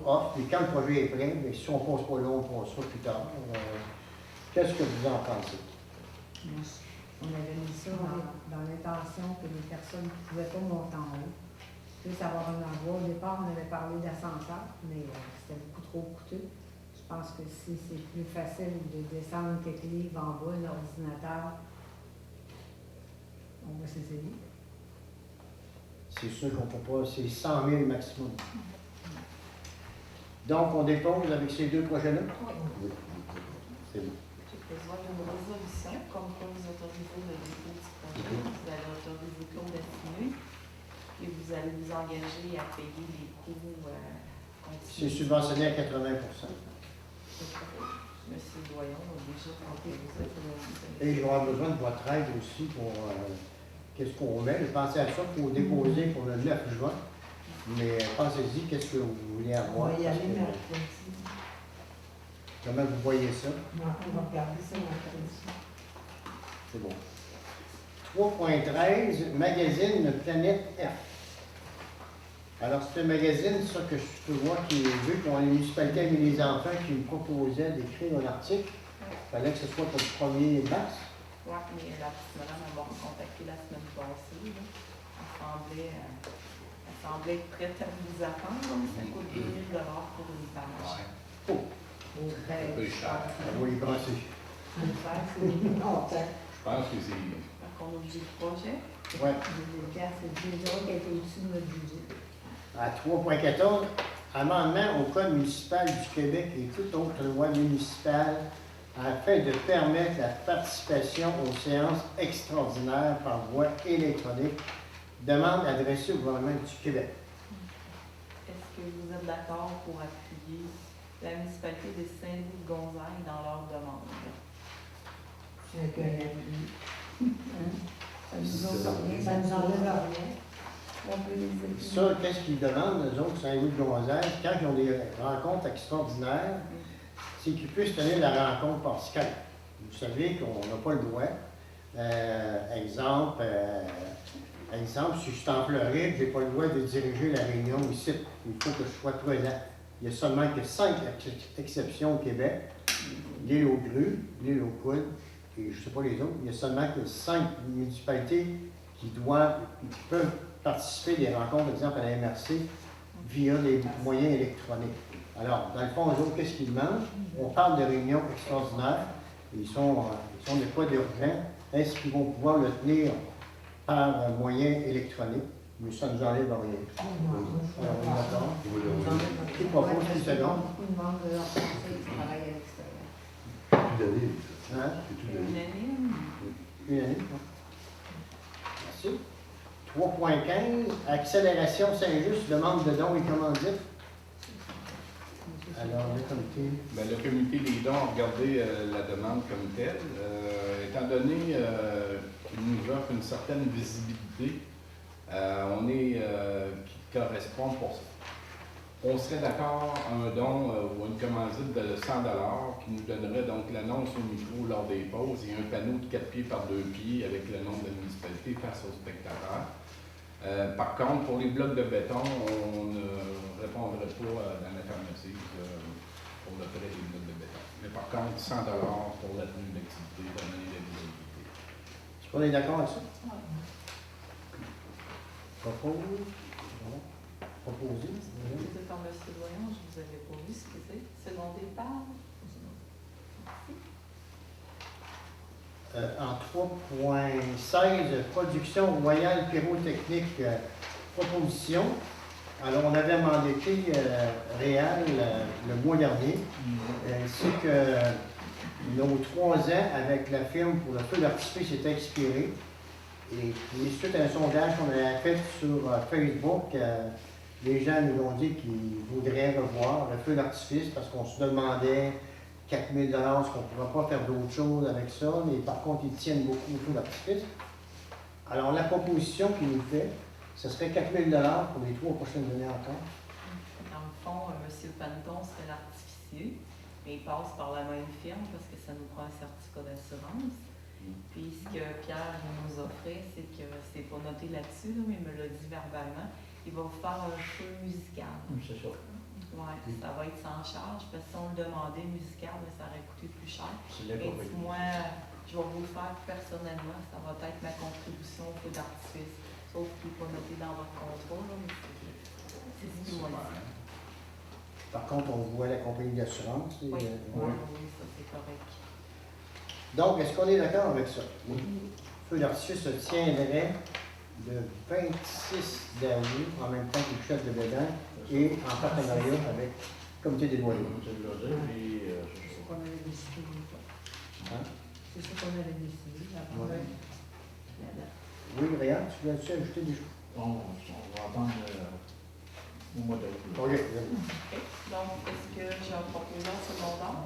offres. Et quand le projet est prêt, mais si on ne passe pas là, on passera plus tard. Qu'est-ce que vous en pensez? On avait mis ça dans l'intention que les personnes qui ne pouvaient pas monter en haut puissent avoir un endroit. Au départ, on avait parlé d'ascenseur, mais c'était beaucoup trop coûteux. Je pense que si c'est plus facile de descendre quelques livres en bas, un ordinateur, on va s'essayer. C'est sûr qu'on ne peut pas, c'est 100 000 maximum. Donc, on dépose avec ces deux projets-là? Oui. C'est bon. J'ai besoin d'une résolution, comme quoi vous autorisez le dépôt du projet, vous allez autoriser Claude à signer et vous allez vous engager à payer les coûts C'est continus. subventionné à 80 Monsieur Doyon a déjà proposé. Et je vais avoir besoin de votre aide aussi pour qu'est-ce qu'on met. Pensez à ça pour déposer pour le 9 juin. Mais pensez-y, qu'est-ce que vous voulez On avoir. va y parce aller que, mercredi. comment vous voyez ça? On va regarder ça mercredi. C'est bon. 3.13, magazine Planète F. Alors, c'est un magazine, ça, que je peux voir, qui est vu qu'on a les municipalités et les enfants qui me proposaient d'écrire un article. Il fallait que ce soit pour le 1er mars. Oui, mais la petite madame m'a contacté la semaine passée. Là. Elle semblait être prête à vous attendre. Donc ça coûte 2 000 pour une page. Oh, Un peu cher. on va y penser. Le faire, c'est longtemps. Je pense que c'est. Donc on oublie le projet. Ouais. C'est déjà qui est au-dessus de notre budget. À 3.14, amendement au Code municipal du Québec et toute autre loi municipale afin de permettre la participation aux séances extraordinaires par voie électronique. Demande adressée au gouvernement du Québec. Est-ce que vous êtes d'accord pour appuyer la municipalité de Saint-Louis-de-Gonzague dans leur demande? Avec un ami. Ça nous enlève rien. On peut les aider. Ça, qu'est-ce qu'ils demandent, eux autres, Saint-Louis-de-Gonzague, quand ils ont des rencontres extraordinaires, c'est qu'ils puissent tenir la rencontre par Skype. Vous savez qu'on n'a pas le droit. Exemple, si je suis en Floride, je n'ai pas le droit de diriger la réunion ici. Il faut que je sois présent. Il y a seulement que 5 exceptions au Québec. L'île aux Grues, l'île aux Coudes, et je ne sais pas les autres. Il y a seulement que 5 municipalités qui peuvent participer des rencontres, par exemple à la MRC, via les moyens électroniques. Alors, dans le fond, eux autres, qu'est-ce qu'ils demandent? On parle de réunions extraordinaires. Ils sont des fois d'urgence. Est-ce qu'ils vont pouvoir le tenir par moyen électronique? Mais ça ne nous enlève rien. Alors, on est d'accord? Qui propose une seconde? Beaucoup de monde de leur conseil qui travaille à l'extérieur. Toute l'année. Hein? C'est toute l'année. Unanime? Unanime. Merci. 3.15, accélération Saint-Just, demande de dons et commandites. Alors, le comité. Ben, le comité des dons a regardé la demande comme telle. Étant donné qu'il nous offre une certaine visibilité, qui correspond pour ça. On serait d'accord à un don ou une commandite de 100 $ qui nous donnerait donc l'annonce au micro lors des pauses et un panneau de 4 pieds par 2 pieds avec le nom de la municipalité face aux spectateurs. Par contre, pour les blocs de béton, on ne répondrait pas dans l'affirmative pour le prêt des blocs de béton. Mais par contre, 100 $ pour la tenue d'activité, pour donner la visibilité. Est-ce qu'on est d'accord avec ça? Oui. Propose. Bon. Proposé. C'était par M. Doyon, je vous avais pas vu, excusez. Secondé par? En 3.16, production royale pyrotechnique, proposition. Alors, on avait mandaté Réal le mois dernier, ainsi que nos 3 ans avec la firme pour le feu d'artifice était expiré. Et puis, suite à un sondage qu'on avait fait sur Facebook, les gens nous ont dit qu'ils voudraient revoir le feu d'artifice parce qu'on se demandait 4 000 $, est-ce qu'on ne pourrait pas faire d'autres choses avec ça, mais par contre, ils tiennent beaucoup au feu d'artifice. Alors, la proposition qu'il nous fait, ce serait 4 000 $ pour les 3 prochaines années encore. Dans le fond, M. Panton serait l'artificier, mais il passe par la même firme parce que ça nous prend un certificat d'assurance. Puis ce que Pierre nous offrait, c'est que c'est pas noté là-dessus, là, mais il me l'a dit verbalement. Il va vous faire un feu musical. C'est ça. Oui, ça va être sans charge, parce que si on le demandait musical, mais ça aurait coûté plus cher. C'est Et là qu'on moi, je vais vous le faire personnellement, ça va être ma contribution au feu d'artifice. Sauf qu'il n'est pas noté dans votre contrat, là, mais c'est ce qu'il m'a dit. Par contre, on voit la compagnie d'assurance. Oui, ouais. oui, ça c'est correct. Donc, est-ce qu'on est d'accord avec ça? Oui. Le feu d'artifice se tiendrait le 26 dernier, en même temps que le chef de Bédin, et en partenariat avec le comité des loyers. C'est de le dire, puis C'est ce qu'on avait décidé. Hein? C'est ce qu'on avait décidé. Ouais. La date. Oui, Réal, tu voulais-tu ajouter des choses? on va attendre au mois d'août. OK. Donc, est-ce que j'ai un proposant secondaire?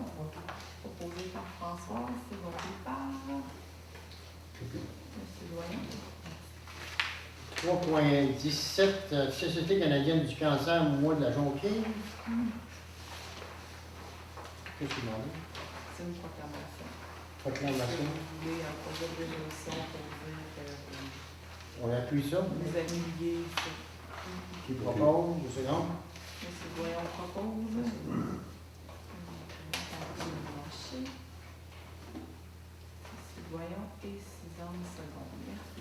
Proposé par François, secondé par M. Doyen. 3.17, Société canadienne du cancer, mois de la jonquille. Qu'est-ce que vous demandez? C'est une proclamation. Proclamation. Vous voulez un projet de résolution pour dire que On appuie ça. vous annulez ça. Qui propose, je sais non. Monsieur Voyon propose. Monsieur Voyon et Suzanne Seconde. Merci.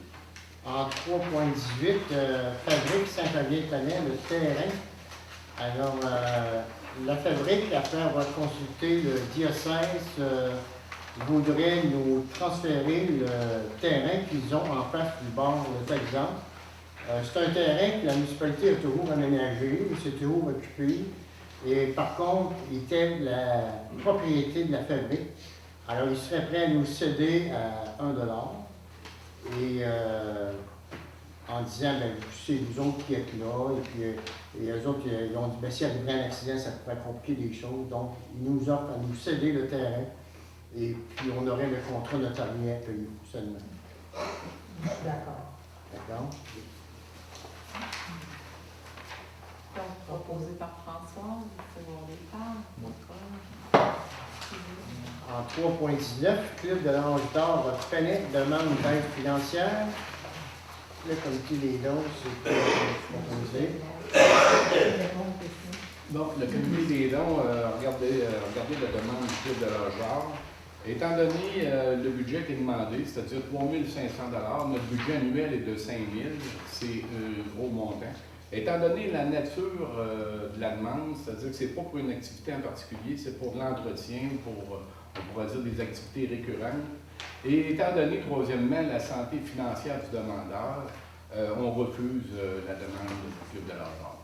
En 3.18, Fabrique Saint-Fabien-Tanet, le terrain. Alors, la Fabrique, après avoir consulté le diocèse, voudrait nous transférer le terrain qu'ils ont en face du bord de Texas. C'est un terrain que la municipalité a toujours aménagé, c'est toujours occupé. Et par contre, il était la propriété de la Fabrique. Alors, il serait prêt à nous céder à 1 $. Et en disant, ben, c'est vous autres qui êtes là, et puis et eux autres, ils ont dit, ben, s'il arrivait un accident, ça pourrait compliquer des choses. Donc, ils nous offrent à nous céder le terrain, et puis on aurait le contrat notarié à payer seulement. D'accord. D'accord? Donc, proposé par François, secondé par En 3.19, Club de l'Ange d'Or, votre Fenech demande une aide financière. Le comité des dons, c'est proposé. Donc, le comité des dons, regardez la demande du Club de l'Ange d'Or. Étant donné le budget qui est demandé, c'est-à-dire 3 500 $, notre budget annuel est de 5 000 $, c'est un gros montant. Étant donné la nature de la demande, c'est-à-dire que ce n'est pas pour une activité en particulier, c'est pour de l'entretien, pour, on pourrait dire, des activités récurrentes. Et étant donné, troisièmement, la santé financière du demandeur, on refuse la demande du Club de l'Or.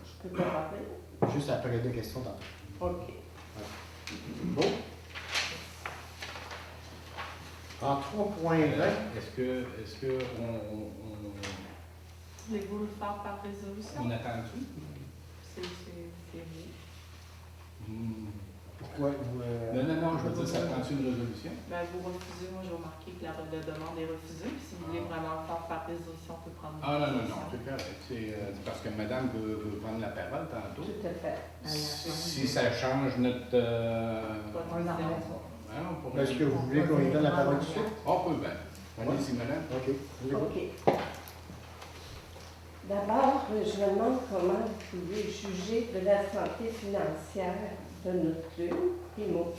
Je peux pas parler? Juste après les deux questions tantôt. OK. Bon. En 3.20, Est-ce que Voulez-vous le faire par résolution? on attend-tu? C'est vous. pourquoi vous... Non, je veux dire, ça prend-tu une résolution? Ben, vous refusez, moi je vais marquer que la demande est refusée. Puis si vous voulez vraiment le faire par résolution, on peut prendre une résolution. Non, c'est correct. C'est parce que madame veut prendre la parole tantôt. Tout à fait. Si ça change notre... Votre On en vision. reste pas. Est-ce que vous voulez qu'on lui donne la parole tout de suite? On peut bien. Allez-y, madame. OK. Je l'écoute. OK. D'abord, je me demande comment vous pouvez juger de la santé financière de notre club, primo.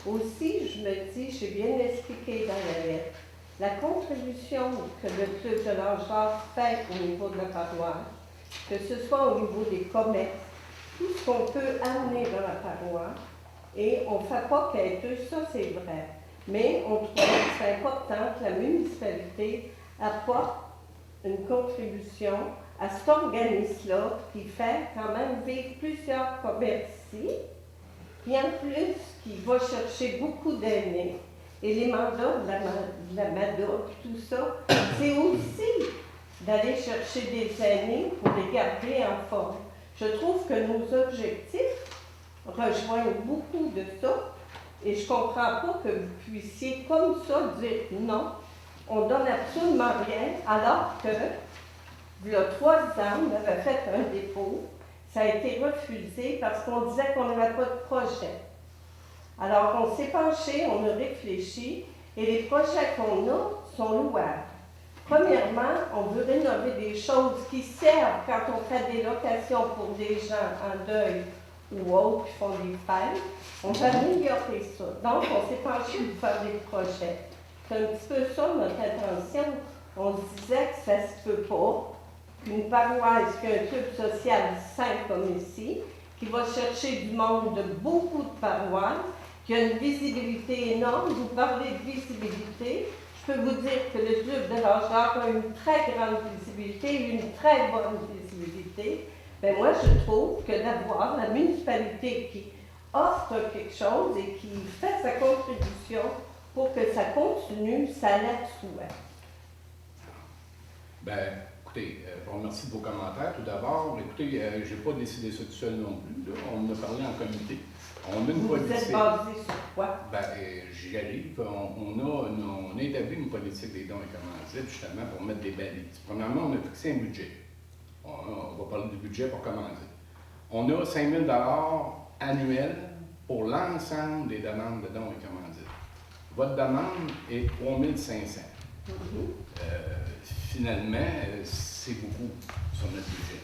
Aussi, je me dis, j'ai bien expliqué dans la lettre, la contribution que le Club de l'Ange d'Or fait au niveau de la paroisse, que ce soit au niveau des commerces, tout ce qu'on peut amener dans la paroisse, et on ne fait pas quêteux, ça c'est vrai. Mais on trouve que c'est important que la municipalité apporte une contribution à cet organisme-là qui fait quand même vivre plusieurs commerces ici, puis en plus qui va chercher beaucoup d'aînés. Et les mandats de la MADA, tout ça, c'est aussi d'aller chercher des aînés pour les garder en forme. Je trouve que nos objectifs rejoignent beaucoup de ça, et je ne comprends pas que vous puissiez comme ça dire non. On ne donne absolument rien, alors que, il y a 3 ans, on avait fait un dépôt. Ça a été refusé parce qu'on disait qu'on n'avait pas de projet. Alors, on s'est penché, on a réfléchi, et les projets qu'on a sont louables. Premièrement, on veut rénover des choses qui servent quand on fait des locations pour des gens en deuil ou autres qui font des fêtes. On va améliorer ça. Donc, on s'est penché pour faire des projets. C'est un petit peu ça notre intention. On se disait que ça se peut pas, qu'une paroisse qui a un club social sain comme ici, qui va chercher du monde de beaucoup de paroisses, qui a une visibilité énorme. Vous parlez de visibilité, je peux vous dire que le club de l'Ange d'Or a une très grande visibilité, une très bonne visibilité. Ben moi, je trouve que d'avoir la municipalité qui offre quelque chose et qui fait sa contribution pour que ça continue, ça l'aide souvent. Ben, écoutez, je vous remercie de vos commentaires. Tout d'abord, écoutez, je n'ai pas décidé ça tout seul non plus. Là. On en a parlé en comité. On a une Vous politique. êtes basé sur quoi? Ben, j'y arrive. On a établi une politique des dons et commandites, justement, pour mettre des balises. Premièrement, on a fixé un budget. On va parler du budget pour commencer. On a 5 000 annuels pour l'ensemble des demandes de dons et commandites. Votre demande est 3 500. Finalement, c'est beaucoup sur notre budget.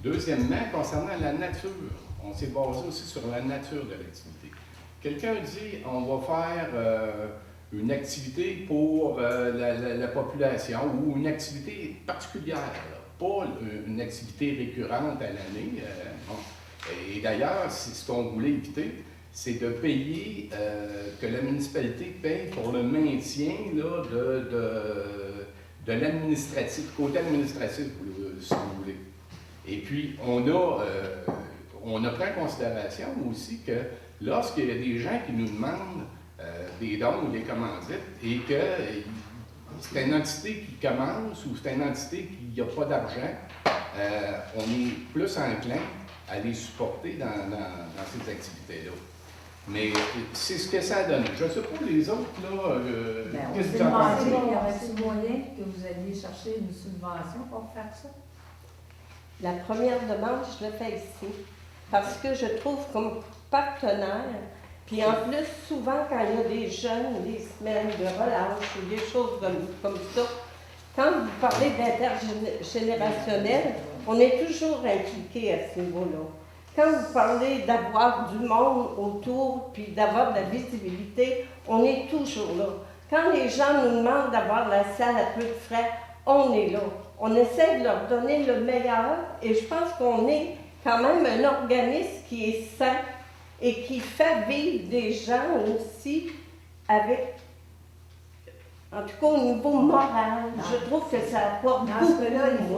Deuxièmement, concernant la nature, on s'est basé aussi sur la nature de l'activité. Quelqu'un dit on va faire une activité pour la population ou une activité particulière, là, pas une activité récurrente à l'année. Et d'ailleurs, ce qu'on voulait éviter, c'est de payer, que la municipalité paye pour le maintien là, de l'administratif, côté administratif, si vous voulez. Et puis, on a pris en considération aussi que lorsqu'il y a des gens qui nous demandent des dons ou des commandites et que c'est une entité qui commence ou c'est une entité qui n'a pas d'argent, on est plus enclin à les supporter dans ces activités-là. Mais c'est ce que ça a donné. Je ne sais pas les autres, là, qu'est-ce que vous en pensez? Il y aurait-il moyen que vous alliez chercher une subvention pour faire ça? La première demande, je le fais ici. Parce que je trouve comme partenaire, puis en plus, souvent, quand il y a des jeunes, des semaines de relâche ou des choses comme ça, quand vous parlez d'intergénérationnel, on est toujours impliqué à ce niveau-là. Quand vous parlez d'avoir du monde autour, puis d'avoir de la visibilité, on est toujours là. Quand les gens nous demandent d'avoir la salle à peu de frais, on est là. On essaie de leur donner le meilleur et je pense qu'on est quand même un organisme qui est sain et qui fait vivre des gens aussi avec, en tout cas au niveau moral, je trouve que ça apporte Dans beaucoup. ce cas-là, il ne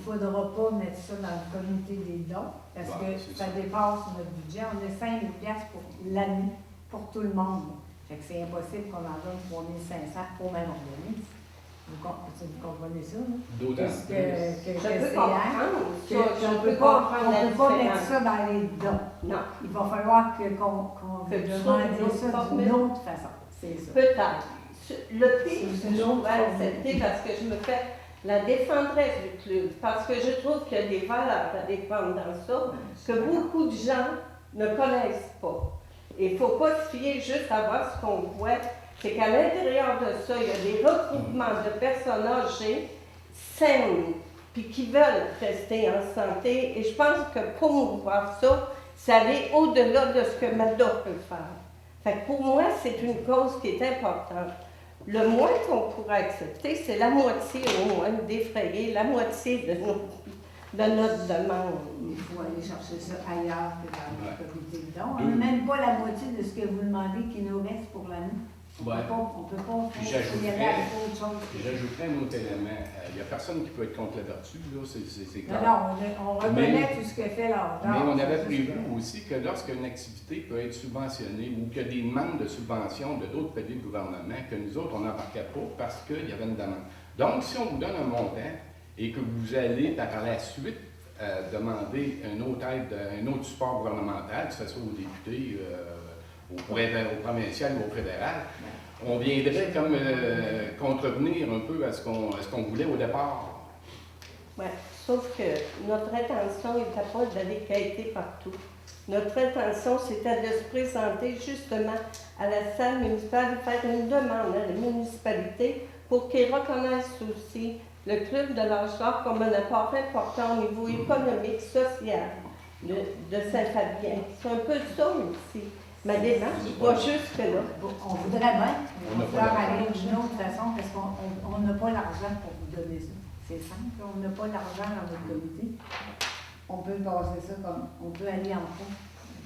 faudra pas mettre ça dans le comité des dons parce que ça dépasse notre budget. On a 5 000 $ pour l'année, pour tout le monde. Fait que c'est impossible qu'on en donne 3 500 au même organisme. Vous comprenez ça? D'autant Parce que Je peux c'est comprendre ça, on je ne peux peut pas comprendre la mettre différence. ça dans les dons. Non, Il va falloir qu'on Que tu demande trouves une autre ça d'une formule. autre façon. C'est ça. peut-être. Le pire, C'est je une autre vais formule. accepter parce que je me fais la défendresse du club, parce que je trouve qu'il y a des valeurs à défendre dans ça que beaucoup de gens ne connaissent pas. Il ne faut pas se fier juste à voir ce qu'on voit. C'est qu'à l'intérieur de ça, il y a des regroupements de personnes âgées saines, puis qui veulent rester en santé. Et je pense que promouvoir ça, ça aller au-delà de ce que MADA peut faire. Fait que pour moi, c'est une cause qui est importante. Le moins qu'on pourrait accepter, c'est la moitié au moins défrayer, la moitié de notre demande. Il faut aller chercher ça ailleurs que dans le comité de dons. On Deux. n'a même pas la moitié de ce que vous demandez qui nous reste pour l'année. On Ouais. peut pas Puis faire y aller avec autre chose. J'ajouterais un autre élément. Il n'y a personne qui peut être contre la vertu, là, c'est clair. Non, on reconnaît tout ce que fait l'art. Mais on avait prévu aussi que lorsqu'une activité peut être subventionnée ou qu'il y a des demandes de subvention de d'autres pays de gouvernement, que nous autres, on n'embarquait pas parce qu'il y avait une demande. Donc, si on vous donne un montant et que vous allez par la suite demander une autre aide, un autre support gouvernemental, que ce soit aux députés, au provincial ou au fédéral, on viendrait comme contrevenir un peu à ce qu'on voulait au départ. Ouais. Sauf que notre intention n'était pas d'aller quêter partout. Notre intention, c'était de se présenter justement à la salle municipale et faire une demande à la municipalité pour qu'ils reconnaissent aussi le club de l'âge d'or comme un apport important au niveau économique, social de Saint-Fabien. C'est un peu ça aussi. Ma démarche va jusque-là. On voudrait bien, mais On on n'a va pas falloir l'argent. aller d'une autre façon parce qu'on n'a pas l'argent pour vous donner ça. C'est simple, on n'a pas l'argent dans notre comité. On peut passer ça comme, on peut aller en fond,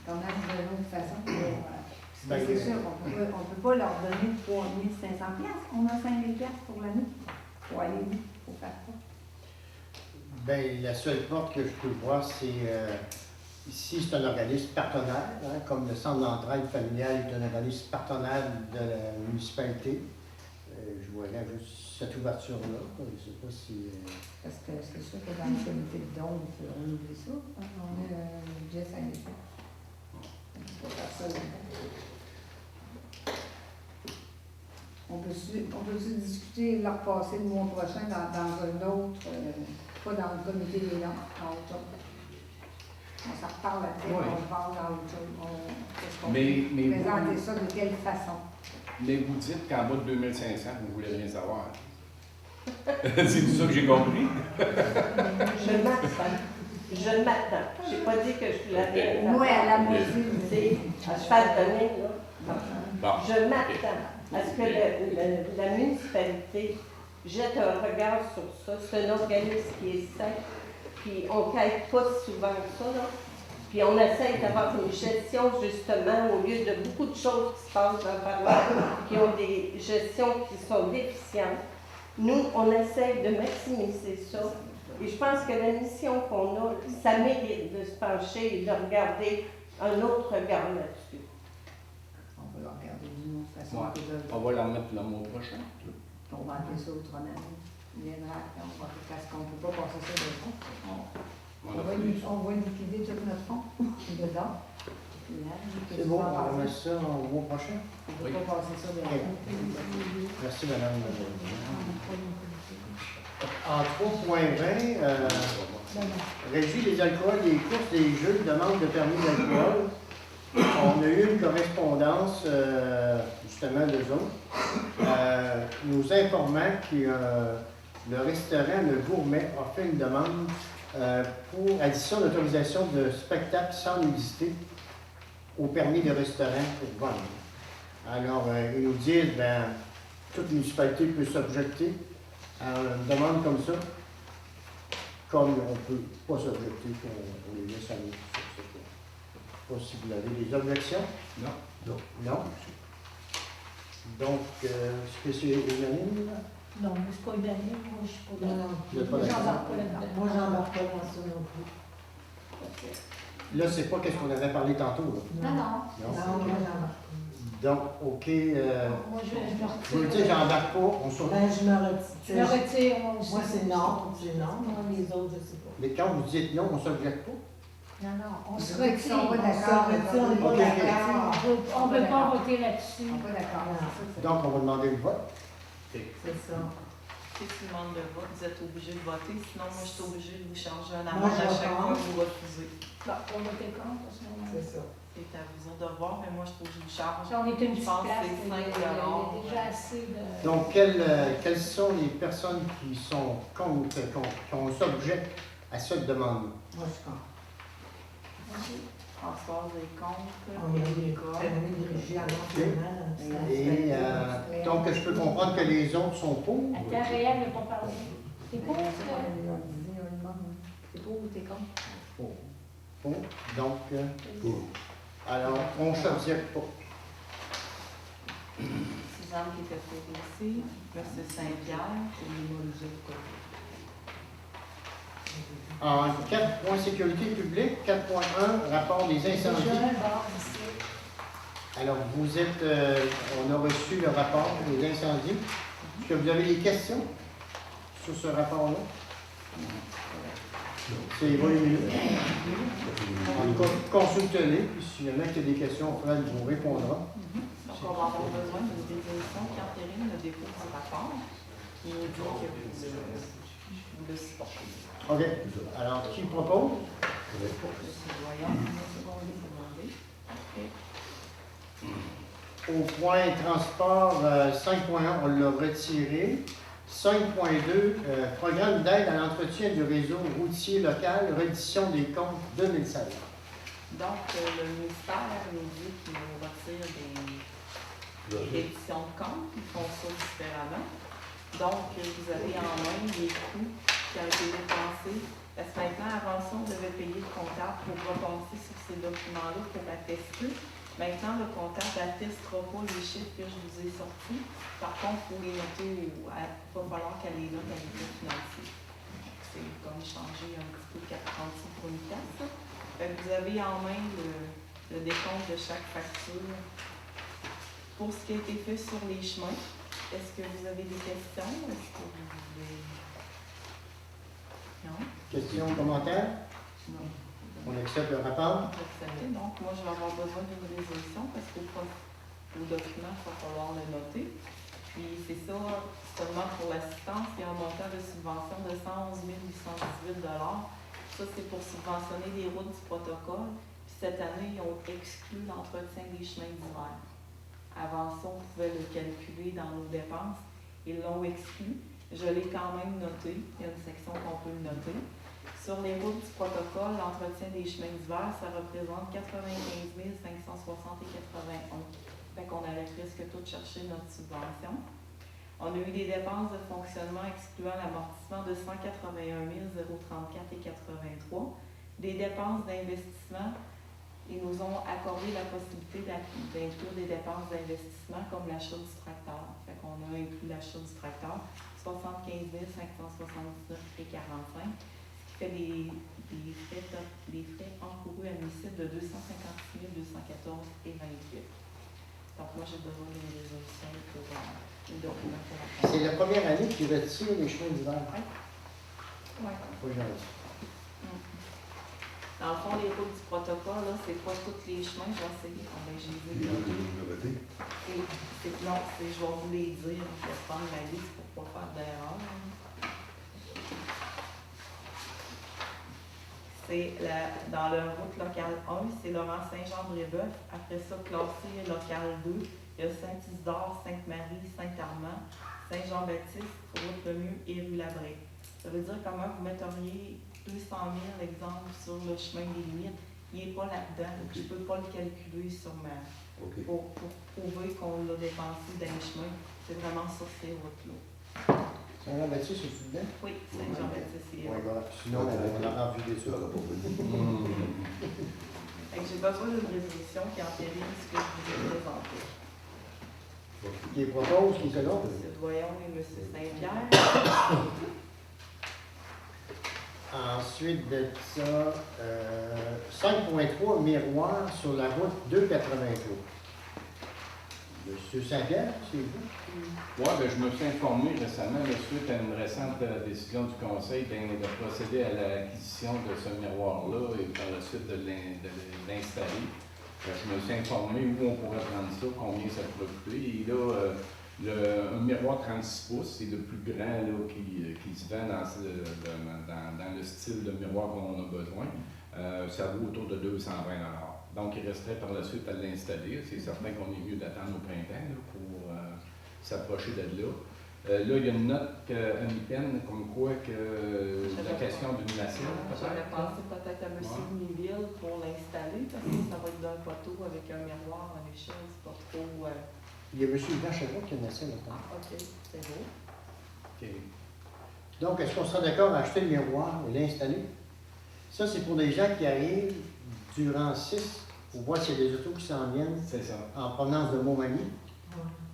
quand même d'une autre façon. Ben, C'est sûr, on ne peut pas leur donner 3 500 $. On a 5 000 $ pour l'année. Il faut aller où? Il faut faire ça. Ben, la seule porte que je peux voir, c'est ici, c'est un organisme partenaire, hein, comme le Centre d'entraide familiale est un organisme partenaire de la municipalité. je voyais juste cette ouverture-là. Je ne sais pas si... Parce que c'est sûr que dans le comité de dons, on oublie ça. Hein. On a un budget syndical. On peut-tu discuter leur passer le mois prochain dans un autre, pas dans le comité des dons, en autre chose. On s'en reparle après, Oui. on parle dans autre chose. Mais Présenter ça de quelle façon? Mais vous dites qu'en bas de 2500, vous ne voulez rien savoir. C'est tout ça que j'ai compris. Je m'attends. Je m'attends. Je n'ai pas dit que je voulais rien. Moi, à la moitié, C'est à cheval donné, là. Bon. Je m'attends à ce que la municipalité jette un regard sur ça. C'est un organisme qui est sain, puis on ne caille pas souvent que ça, là. Puis on essaye d'avoir une gestion, justement, au lieu de beaucoup de choses qui se passent dans le Parlement, qui ont des gestions qui sont déficientes. Nous, on essaye de maximiser ça. Et je pense que la mission qu'on a, ça mérite de se pencher et de regarder un autre regard là-dessus. on peut le regarder d'une autre façon Ouais. que de On va la remettre le mois prochain. on va appeler ça autrement. Il viendra, on va parce qu'on ne peut pas passer ça dedans. On va liquider tout notre fonds dedans. Puis là, C'est bon, on va remettre ça au mois prochain. on ne peut pas passer ça dedans. Merci, madame. En 3.20, Régie des alcools, des courses, des jeux, demande de permis d'alcool. On a eu une correspondance, justement, d'eux autres, nous informant que le restaurant Le Gourmet a fait une demande pour addition d'autorisation de spectacle sans nudité au permis de restaurant pour vendre. Alors, ils nous disent, toute municipalité peut s'objecter à une demande comme ça, comme on ne peut pas s'objecter qu'on les laisse aller. Je ne sais pas si vous avez des objections. Non. Non. Non. Donc, est-ce que c'est unanime? Non, mais c'est pas unanime, moi je suis pas Non, d'accord. non. Vous n'êtes pas d'accord? J'embarque pas là-dedans. Moi, j'embarque pas dans ça non plus. Là, c'est pas ce qu'on avait parlé tantôt. Là. Non, non. Non. Non, moi, j'embarque Donc, OK. Moi, je me Vous voulez dire, j'embarque pas, on pas. saute. Ben, je me retire. Je me retire, moi aussi. Moi, c'est non. C'est non. Moi, les autres, je sais pas. Mais quand vous dites non, on ne s'objecte pas. Non, non, on se Je veux qu'ils retire. sont pas On d'accord. se retire, on n'est pas Ok. d'accord. On ne peut pas voter là-dessus. On n'est pas d'accord. Donc, on va demander le vote. C'est ça. Si tu demandes le vote, vous êtes obligé de voter. Sinon, moi, je suis obligée de vous changer un Moi, amende je à chaque fois vote que vous refusez. Bon, on va voter contre, parce qu'on C'est ça. C'est à vous autres de voir, mais moi, je trouve que je vous charge. on est une Je petite pense place, que il c'est y a 5 déjà assez de... Donc, quelles sont les personnes qui sont contre, qu'on s'objecte à cette demande? Moi, je comprends. Françoise est contre. On a des Erika. permis de régie à l'entraînement. Et donc, je peux comprendre que les autres sont pour? Attends, Réal n'a pas parlé. T'es pour, On demande. T'es pour ou t'es contre? Pour. Donc, Pour. alors, on ne s'objecte pas. Suzanne qui était pour aussi. Monsieur Saint-Pierre. En 4 points sécurité publique, 4.1, rapport des incendies. Alors, vous êtes, on a reçu le rapport des incendies. Est-ce que vous avez des questions sur ce rapport-là? C'est volumineux. En tout cas, consultez-les, puis si jamais il y a des questions, Fred vous répondra. Donc, on va avoir besoin d'une définition qui entérine le dépôt du rapport. Il nous dit que vous le supportez. OK. Alors, qui propose? Voyons, c'est bon, on va demander. Au point transport 5.1, on l'a retiré. 5.2, programme d'aide à l'entretien du réseau routier local, reddition des comptes 2016. Donc, le ministère nous dit qu'il nous retire des éditions de comptes, ils font ça différemment. Donc, vous avez en main les coûts qui ont été dépensés. Parce que maintenant, avant ça, on devait payer le comptable pour repasser sur ces documents-là pour attester. Maintenant, le comptable n'attestera pas les chiffres que je vous ai sortis. Par contre, il faut les noter, il va falloir qu'elle les note à l'état financier. C'est comme changer un petit peu 4,36 pour une taxe. Vous avez en main le décompte de chaque facture. Pour ce qui a été fait sur les chemins, Est-ce que vous avez des questions? Est-ce que vous voulez... Non? Questions, commentaires? Non. On accepte le rapport? Accepté. Donc, moi, je vais avoir besoin d'une résolution parce qu'au document, il va falloir le noter. Puis, c'est ça, seulement pour l'assistance, il y a un montant de subvention de 111 818 $. Ça, c'est pour subventionner les routes du protocole. Puis, cette année, ils ont exclu l'entretien des chemins d'hiver. Avant ça, on pouvait le calculer dans nos dépenses. Ils l'ont exclu. Je l'ai quand même noté. Il y a une section qu'on peut le noter. Sur les routes du protocole, l'entretien des chemins d'hiver, ça représente 95 560 et 91. Fait qu'on allait presque tout chercher notre subvention. On a eu des dépenses de fonctionnement excluant l'amortissement de 181 034 et 83. Des dépenses d'investissement, ils nous ont accordé la possibilité d'inclure des dépenses d'investissement comme l'achat du tracteur. Fait qu'on a inclus l'achat du tracteur, 75 579 et 45. Fait des frais encourus admissibles de 256 214 et 28. Donc, moi, j'ai besoin d'une résolution pour le document pour la C'est la première année qu'ils retirent les chemins d'hiver. Oui. Oui. Pas gentil. Dans le fond, les routes du protocole, là, c'est pas tous les chemins. Je vais essayer. Ah, ben, j'ai vu. Non, je vais vous les dire. Je vais prendre ma liste pour ne pas faire d'erreur. C'est dans la route locale 1, c'est Laurent-Saint-Jean-Brébeuf. Après ça, classé locale 2, il y a Saint-Isidore, Sainte-Marie, Saint-Armand, Saint-Jean-Baptiste, Route-Lemieux et rue-Labré. Ça veut dire comment vous metteriez 200 000, exemple, sur le chemin des limites. Il n'est pas là-dedans, donc je ne peux pas le calculer sur ma... Pour prouver qu'on l'a dépensé dans les chemins. C'est vraiment sur ces routes-là. Saint-Jean-Baptiste, c'est dedans? Oui, Saint-Jean-Baptiste, c'est Oui, voilà. Sinon, on aura vu des choses. J'ai besoin d'une résolution qui entérise ce que je vous ai présenté. Qui propose, qui se donne? M. Doyon et M. Saint-Pierre. Ensuite de ça, 5.3, miroir sur la route 283. Monsieur Saint-Pierre, c'est vous? Oui, ben, je me suis informé récemment, suite à une récente décision du Conseil de procéder à l'acquisition de ce miroir-là et par la suite de l'installer. Je me suis informé où on pourrait prendre ça, combien ça pourrait coûter. Et là, un miroir 36 pouces, c'est le plus grand là, qui se vend dans le style de miroir qu'on a besoin. Ça vaut autour de 220 $. Donc, il resterait par la suite à l'installer. C'est certain qu'on est mieux d'attendre au printemps là, pour s'approcher de là. Là, il y a une note américaine comme quoi que la question d'une nacelle. J'aurais pensé peut-être à M. Niville pour l'installer, parce que ça va être d'un poteau avec un miroir à l'échelle, c'est pas trop... Il y a M. Yvan Chabot qui a une nacelle là-dedans. Ah, OK, c'est beau. Okay. Donc, est-ce qu'on sera d'accord à acheter le miroir et l'installer? Ça, c'est pour des gens qui arrivent durant 6 pour voir s'il y a des autos qui s'en viennent en provenance de Montmagny.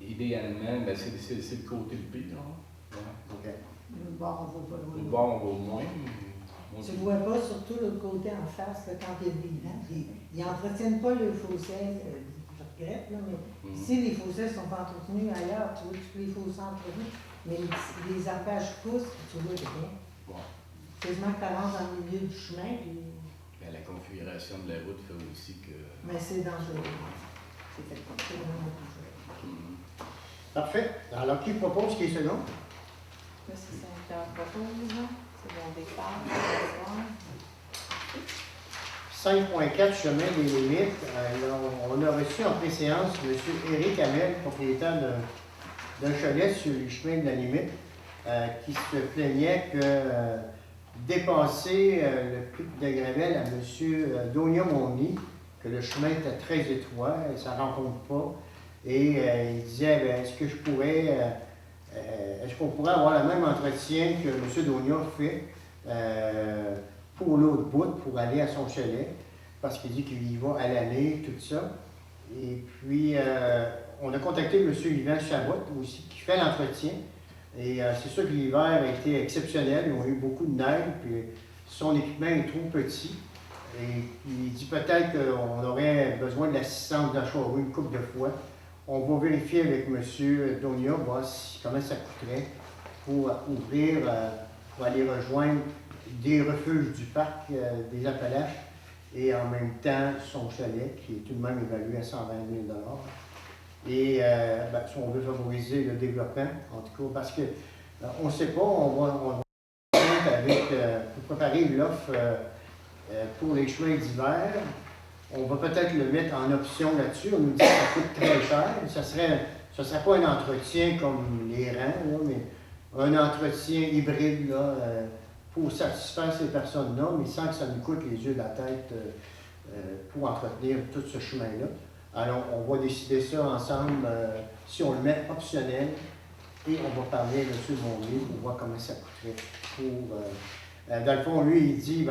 Idéalement, ben, c'est le côté le pire. Hein? Ouais. OK. Le bord, on va pas loin. Le bord, on va au moins. Tu ne vois pas surtout le côté en face, là, quand il y a des vents. Ils n'entretiennent pas le fossé, je regrette, là, mais si les fossés ne sont pas entretenus ailleurs, tu vois, tous les fossés entretenus, mais les alpages poussent, puis tu vois rien. Bon. Quasiment que tu avances dans le milieu du chemin, puis... Ben, la configuration de la route fait aussi que... Mais c'est dangereux. C'est vraiment dangereux. Parfait. Alors, qui propose, qui est second? M. Saint-Pierre propose, c'est mon départ. 5.4, chemin des limites. Alors, on a reçu en préséance M. Éric Hamel, propriétaire d'un chalet sur les chemins de la limite, qui se plaignait que dépasser le pic de Gravel à M. Dognon-Montmy, que le chemin était très étroit, et ça ne rencontre pas. Et il disait, est-ce qu'on pourrait avoir le même entretien que M. Dognon fait pour l'autre bout, pour aller à son chalet, parce qu'il dit qu'il y va à l'année, tout ça. Et puis, on a contacté M. Yvan Chabot aussi, qui fait l'entretien. Et c'est sûr que l'hiver a été exceptionnel. Ils ont eu beaucoup de neige, puis son équipement est trop petit. Et il dit peut-être qu'on aurait besoin de l'assistance d'Achourou une couple de fois. on va vérifier avec M. Donia voir comment ça coûterait pour ouvrir, pour aller rejoindre des refuges du parc des Appalaches et en même temps son chalet qui est tout de même évalué à 120 000 $. Et si on veut favoriser le développement, en tout cas, parce que on ne sait pas, on va avec, pour préparer l'offre pour les chemins d'hiver. On va peut-être le mettre en option là-dessus. On nous dit que ça coûte très cher. Ça serait pas un entretien comme les rangs, là, mais un entretien hybride là, pour satisfaire ces personnes-là, mais sans que ça nous coûte les yeux de la tête pour entretenir tout ce chemin-là. Alors, on va décider ça ensemble, si on le met optionnel, et on va parler à M. Monnier pour voir comment ça coûterait. Dans le fond, lui, il dit,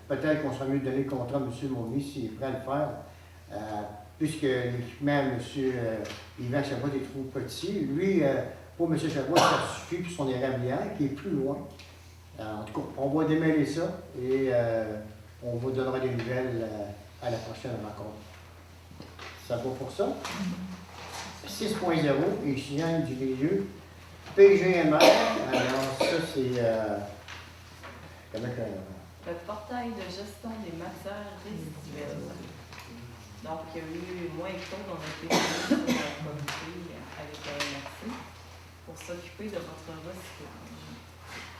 peut-être qu'on serait mieux de donner le contrat à M. Monnier s'il est prêt à le faire, puisque l'équipement à M. Yvan Chabot est trop petit. Lui, pour M. Chabot, ça suffit pour son érablière, qui est plus loin. En tout cas, on va démêler ça et on vous donnera des nouvelles à la prochaine rencontre. Ça va pour ça. 6.0, échéant du milieu. PGMR, alors ça c'est... Le portail de gestion des matières résiduelles. Donc, il y a eu, moi et Claude, on a été sur un comité avec la MRC pour s'occuper de votre recyclage.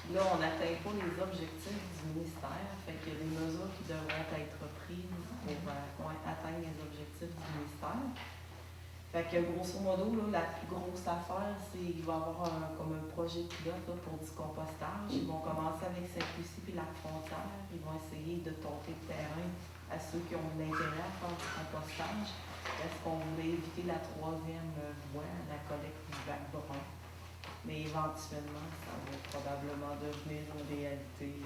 Puis là, on n'atteint pas les objectifs du ministère, fait qu'il y a des mesures qui devront être prises pour atteindre les objectifs du ministère. Fait que grosso modo, là, la plus grosse affaire, c'est qu'il va y avoir comme un projet pilote là, pour du compostage. Ils vont commencer avec Sainte-Lucie puis Lac-Frontière. Ils vont essayer de tenter le terrain à ceux qui ont de l'intérêt à faire du compostage. Est-ce qu'on voulait éviter la troisième voie, la collecte du bac brun? Mais éventuellement, ça va probablement devenir une réalité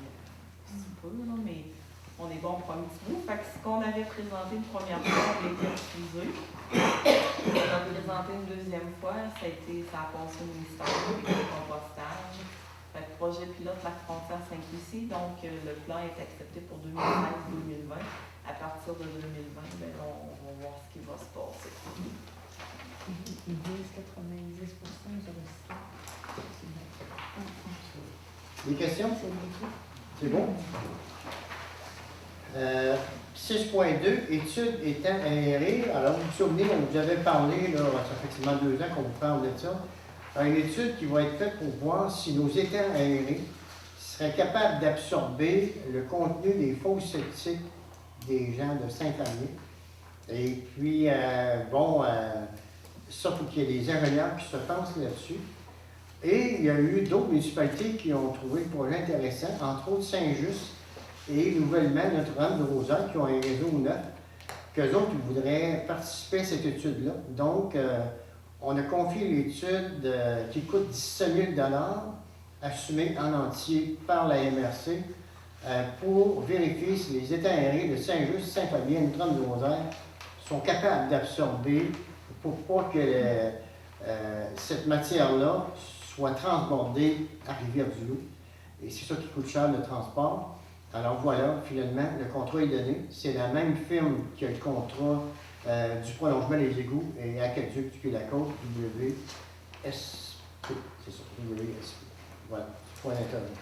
un peu, là, mais on est bon pour un petit bout. Fait que ce qu'on avait présenté une première fois, on a été refusé. On a présenté une deuxième fois, ça a passé au ministère du compostage. Fait que projet pilote la frontière Sainte-Lucie, donc le plan est accepté pour 2016-2020. À partir de 2020, on va voir ce qui va se passer. Ils disent 90% de recyclage. Des questions? C'est bon? 6.2, études étant aérées. Alors, vous vous souvenez, on vous avait parlé, là, ça fait effectivement 2 ans qu'on vous parle de ça. Une étude qui va être faite pour voir si nos étangs aérés seraient capables d'absorber le contenu des fosses septiques des gens de Saint-Amé. Et puis, ça, il faut qu'il y ait des ingénieurs qui se pensent là-dessus. Et il y a eu d'autres municipalités qui ont trouvé le projet intéressant, entre autres Saint-Just et nouvellement Notre-Dame-de-Rosaire, qui ont un réseau neuf, qu'eux autres ils voudraient participer à cette étude-là. Donc, on a confié l'étude qui coûte 17 000 $, assumée en entier par la MRC, pour vérifier si les étangs aérés de Saint-Just, Saint-Fabien et Notre-Dame-de-Rosaire sont capables d'absorber pour pas que cette matière-là soit transbordée à Rivière-du-Loup. Et c'est ça qui coûte cher, le transport. Alors voilà, finalement, le contrat est donné. C'est la même firme qui a le contrat du prolongement des égouts et Aqueduc du Pied-de-la-Côte, WSP. C'est ça, WSP. Voilà, point d'internet.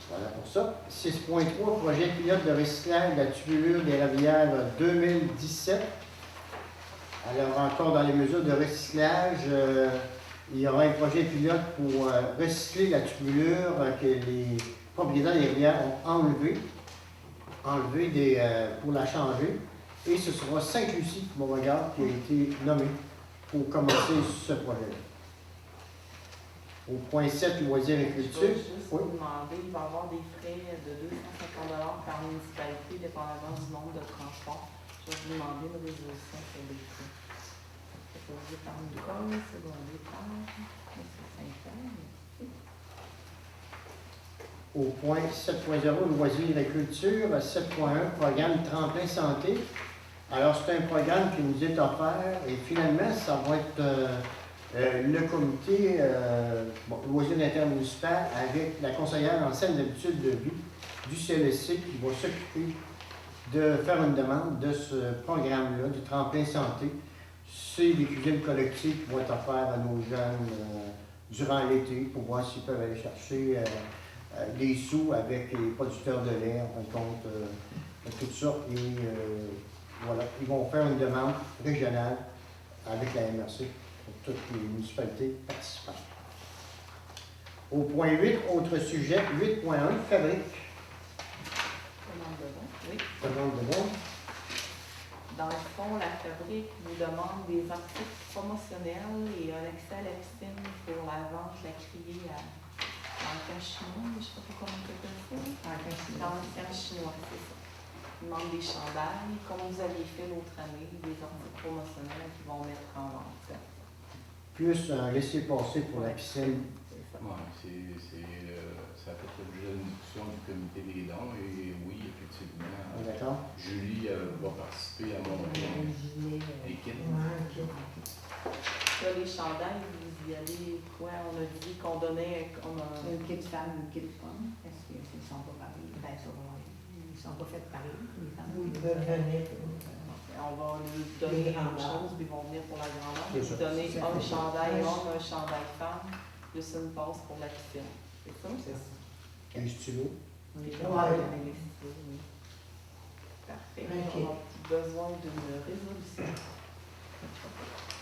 Voilà pour ça. 6.3, projet pilote de recyclage de la tubulure des Ravières 2017. Alors, encore dans les mesures de recyclage, il y aura un projet pilote pour recycler la tubulure que les propriétaires des rivières ont enlevé pour la changer. Et ce sera Sainte-Lucie, Beauregard, qui a été nommé pour commencer ce projet-là. Au point 7, loisirs et culture. Je vais juste vous demander, il va y avoir des frais de 250 $ par municipalité, dépendamment du nombre de transports. Je vais vous demander une résolution sur les frais. Proposé par Nicole, secondé par M. Saint-Pierre. Au point 7.0, loisirs et culture. 7.1, programme Tremplin Santé. Alors, c'est un programme qui nous est offert et finalement, ça va être le comité loisirs intermunicipal avec la conseillère en saines habitudes de vie du CLSC qui va s'occuper de faire une demande de ce programme-là, du Tremplin Santé. c'est des cuisines collectives qui vont être offertes à nos jeunes durant l'été pour voir s'ils peuvent aller chercher des sous avec les producteurs de lait, en fin de compte, tout ça. Et voilà, ils vont faire une demande régionale avec la MRC pour toutes les municipalités participantes. Au point 8, autre sujet, 8.1, fabrique. Demande de bon, oui. Demande de bon. Dans le fond, la fabrique vous demande des articles promotionnels et un accès à la piscine pour la vente, la criée en camp chinois, je ne sais pas comment on appelle ça. Dans le camp chinois, c'est ça. Ils demandent des chandails, comme vous aviez fait l'autre année, des articles promotionnels qu'ils vont mettre en vente. Plus un laisser-passer pour la piscine. C'est ça. Ouais, ça fait l'objet d'une discussion du comité des dons et oui, effectivement, D'accord? Julie va participer à mon équipe. Là, les chandails, vous y allez quoi? On a dit qu'on donnait comme un... Un kit femme, un kit femme. Est-ce qu'ils ne sont pas pareils? Ben, ça va. Ils ne sont pas faits pareils, les femmes. Ils peuvent venir. On va lui donner quelque chose, puis ils vont venir pour la grandeur. C'est Vous ça. donner un chandail homme, un chandail femme, plus une passe pour la piscine. C'est ça? C'est ça. Les stylos. Les Ouais. chandails, les stylos, oui. Parfait. Ok. On a besoin d'une résolution.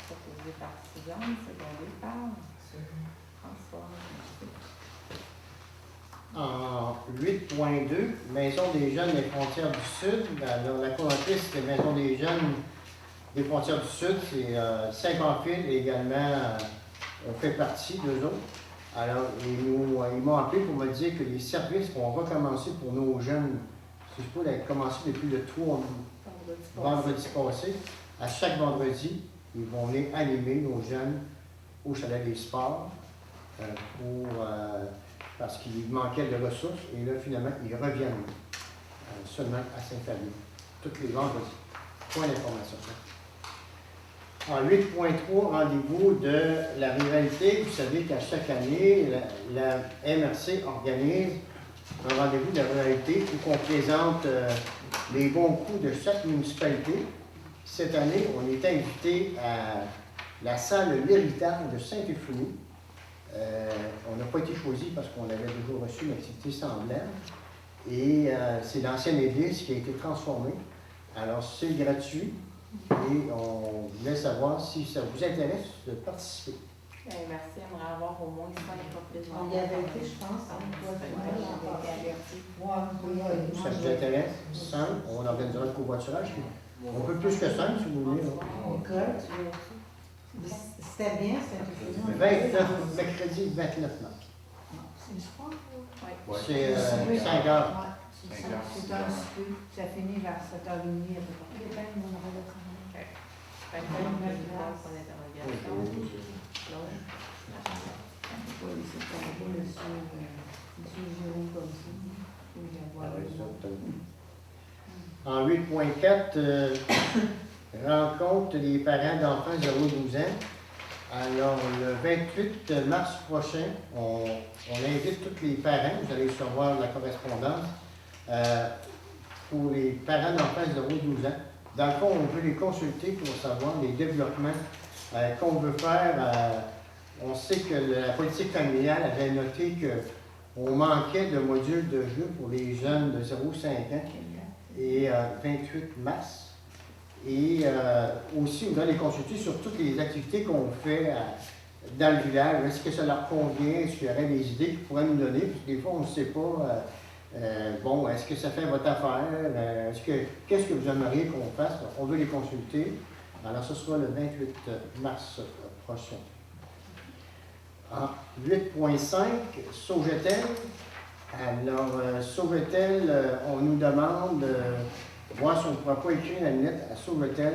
Proposée par Suzanne, secondée par François. En 8.2, Maison des jeunes des frontières du Sud. Alors, la coordinatrice des Maisons des jeunes des frontières du Sud, c'est Saint-Pamphile et également, on fait partie d'eux autres. Alors, ils m'ont appelé pour me dire que les services vont recommencer pour nos jeunes. C'est supposé être commencé depuis le 3 vendredi passé. À chaque vendredi, ils vont venir animer nos jeunes au Chalet des Sports parce qu'il manquait de ressources. Et là, finalement, ils reviennent seulement à Saint-Fabien, tous les vendredis. Point d'information. En 8.3, rendez-vous de la rivalité. Vous savez qu'à chaque année, la MRC organise un rendez-vous de la rivalité où on présente les bons coups de chaque municipalité. Cette année, on est invité à la salle L'Héritage de Saint-Euphémie. On n'a pas été choisi parce qu'on avait déjà reçu une activité semblable. Et c'est l'ancienne église qui a été transformée. Alors, c'est gratuit. Et on voulait savoir si ça vous intéresse de participer. Merci, j'aimerais avoir au moins 5 représentants. On y avait été, je pense. Ça vous intéresse? 5, on organisera le covoiturage. Un peu plus que 5 si vous voulez. C'était bien, c'était 29, mercredi 29 mars. C'est le soir? Oui. C'est 5 heures. C'est un souper. Ça finit vers 7h30 à peu près. Il est bien, on aura le travail. Fait que on a une place en interrogation. Non. On peut pas laisser tomber le sur Jérôme comme ça. Faut y avoir En 8.4, rencontre des parents d'enfants 0-12 ans. Alors, le 28 mars prochain, on invite tous les parents, vous allez recevoir la correspondance, pour les parents d'enfants 0-12 ans. Dans le fond, on peut les consulter pour savoir les développements qu'on veut faire. On sait que la politique familiale avait noté qu'on manquait de modules de jeu pour les jeunes de 0-5 ans. Et 28 mars. Et aussi, on doit les consulter sur toutes les activités qu'on fait dans le village. Est-ce que ça leur convient? Est-ce qu'il y aurait des idées qu'ils pourraient nous donner? Parce que des fois, on ne sait pas. Bon, est-ce que ça fait votre affaire? Qu'est-ce que vous aimeriez qu'on fasse? On veut les consulter. Alors, ce sera le 28 mars prochain. En 8.5, Sauvetel. Alors, Sauvetel, on nous demande de voir si on ne pourra pas écrire la lettre à Sauvetel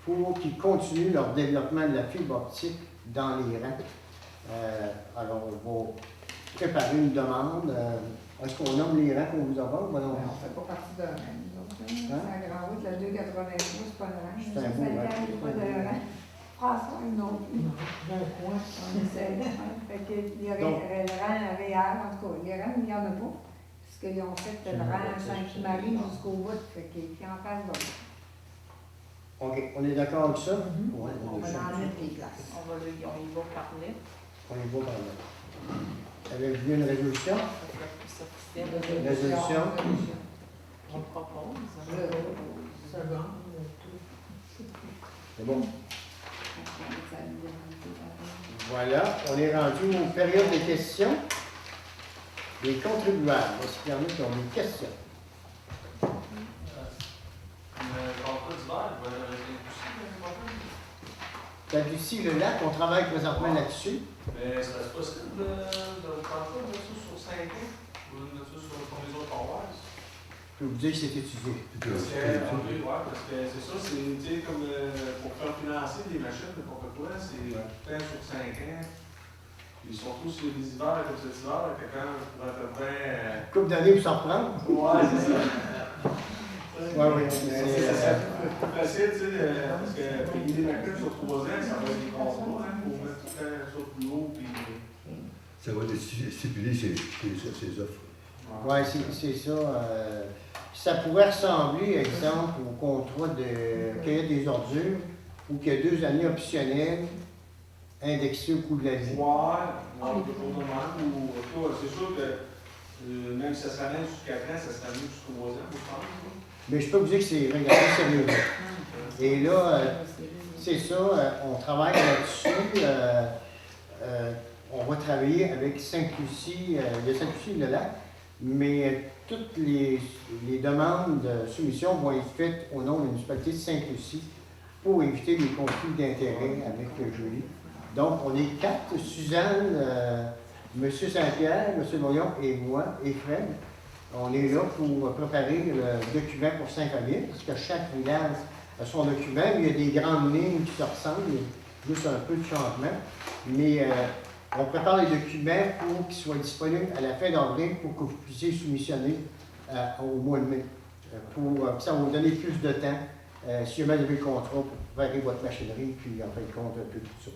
pour qu'ils continuent leur développement de la fibre optique dans les rangs. Alors, on va préparer une demande. Est-ce qu'on nomme les rangs qu'on vous envoie? On ne fait pas partie d'un rang, nous autres. C'est la grande route, la 293, c'est pas le rang. C'est un beau rang. C'est pas de rang. François, non plus. d'un coin. On essaie. Fait que il y aurait le rang réel, en tout cas. Les rangs, il n'y en a pas. Parce qu'ils ont fait le rang Sainte-Marie jusqu'au bout. Fait qu'il est en face d'autre. OK, on est d'accord avec ça? Ouais, On va en mettre les places. On y va parler. On y va par là. Avez-vous une résolution? Ça serait plus officiel. Résolution. On propose. Second. C'est bon? Voilà, on est rendu aux périodes de questions des contribuables. Est-ce qu'il y en a qui ont des questions? Le contrat d'hiver, il va arrêter aussi, La Lucie, le lac, on travaille présentement là-dessus. mais ça serait possible de tenter de mettre ça sur 5 ans, ou de mettre ça sur comme les autres paroisses. Je peux vous dire que c'est étudié. Parce que c'est ça, c'est tu sais, comme pour faire financer des machines, n'importe quoi, c'est tout le temps sur 5 ans. Puis surtout sur les hivers, comme cet hiver, quelqu'un pourrait faire bien. Couple d'années pour s'en reprendre. Ouais, c'est ça. Oui. Ça serait plus facile, tu sais, parce que payer des machines sur 3 ans, ça va être des contrats, hein, pour mettre tout le temps sur plus haut. Puis, Ça va être stipulé ces offres. Oui, c'est ça. Ça pourrait ressembler, exemple, au contrat de cueillette des ordures, où il y a 2 années optionnelles indexées au coût de la vie. quelque chose de même. Ou, en tout cas, c'est sûr que même si ça se ramène sur 4 ans, ça se ramène sur 3 ans, je pense. Mais je peux vous dire que c'est regardé sérieusement. Et là, c'est ça, on travaille là-dessus. On va travailler avec Sainte-Lucie, il y a Sainte-Lucie et le lac, mais toutes les demandes de soumission vont être faites au nom de la municipalité de Sainte-Lucie pour éviter les conflits d'intérêts avec Julie. Donc, on est 4, Suzanne, M. Saint-Pierre, M. Moyon et moi, et Fred. On est là pour préparer le document pour Saint-Famille, parce que chaque village a son document, mais il y a des grandes lignes qui se ressemblent, il y a juste un peu de changement. Mais on prépare les documents pour qu'ils soient disponibles à la fin d'avril pour que vous puissiez soumissionner au mois de mai. Ça va vous donner plus de temps si jamais vous avez le contrat pour préparer votre machinerie, puis en fin de compte, un peu tout ça.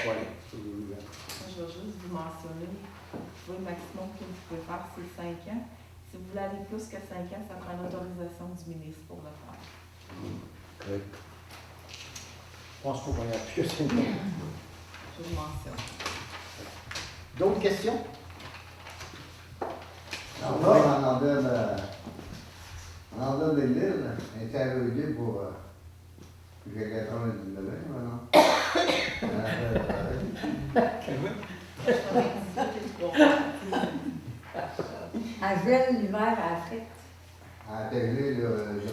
Voilà. Je vais juste vous mentionner, le maximum que vous pouvez faire, c'est 5 ans. Si vous voulez aller plus que 5 ans, ça prend l'autorisation du ministre pour le faire. Correct. Je pense qu'on va y aller plus que 5 ans. Je vous mentionne. D'autres questions? On en donne de l'île, interrogé pour j'ai 99 ans maintenant. À Ville, l'hiver, à Afrique. À la télé, le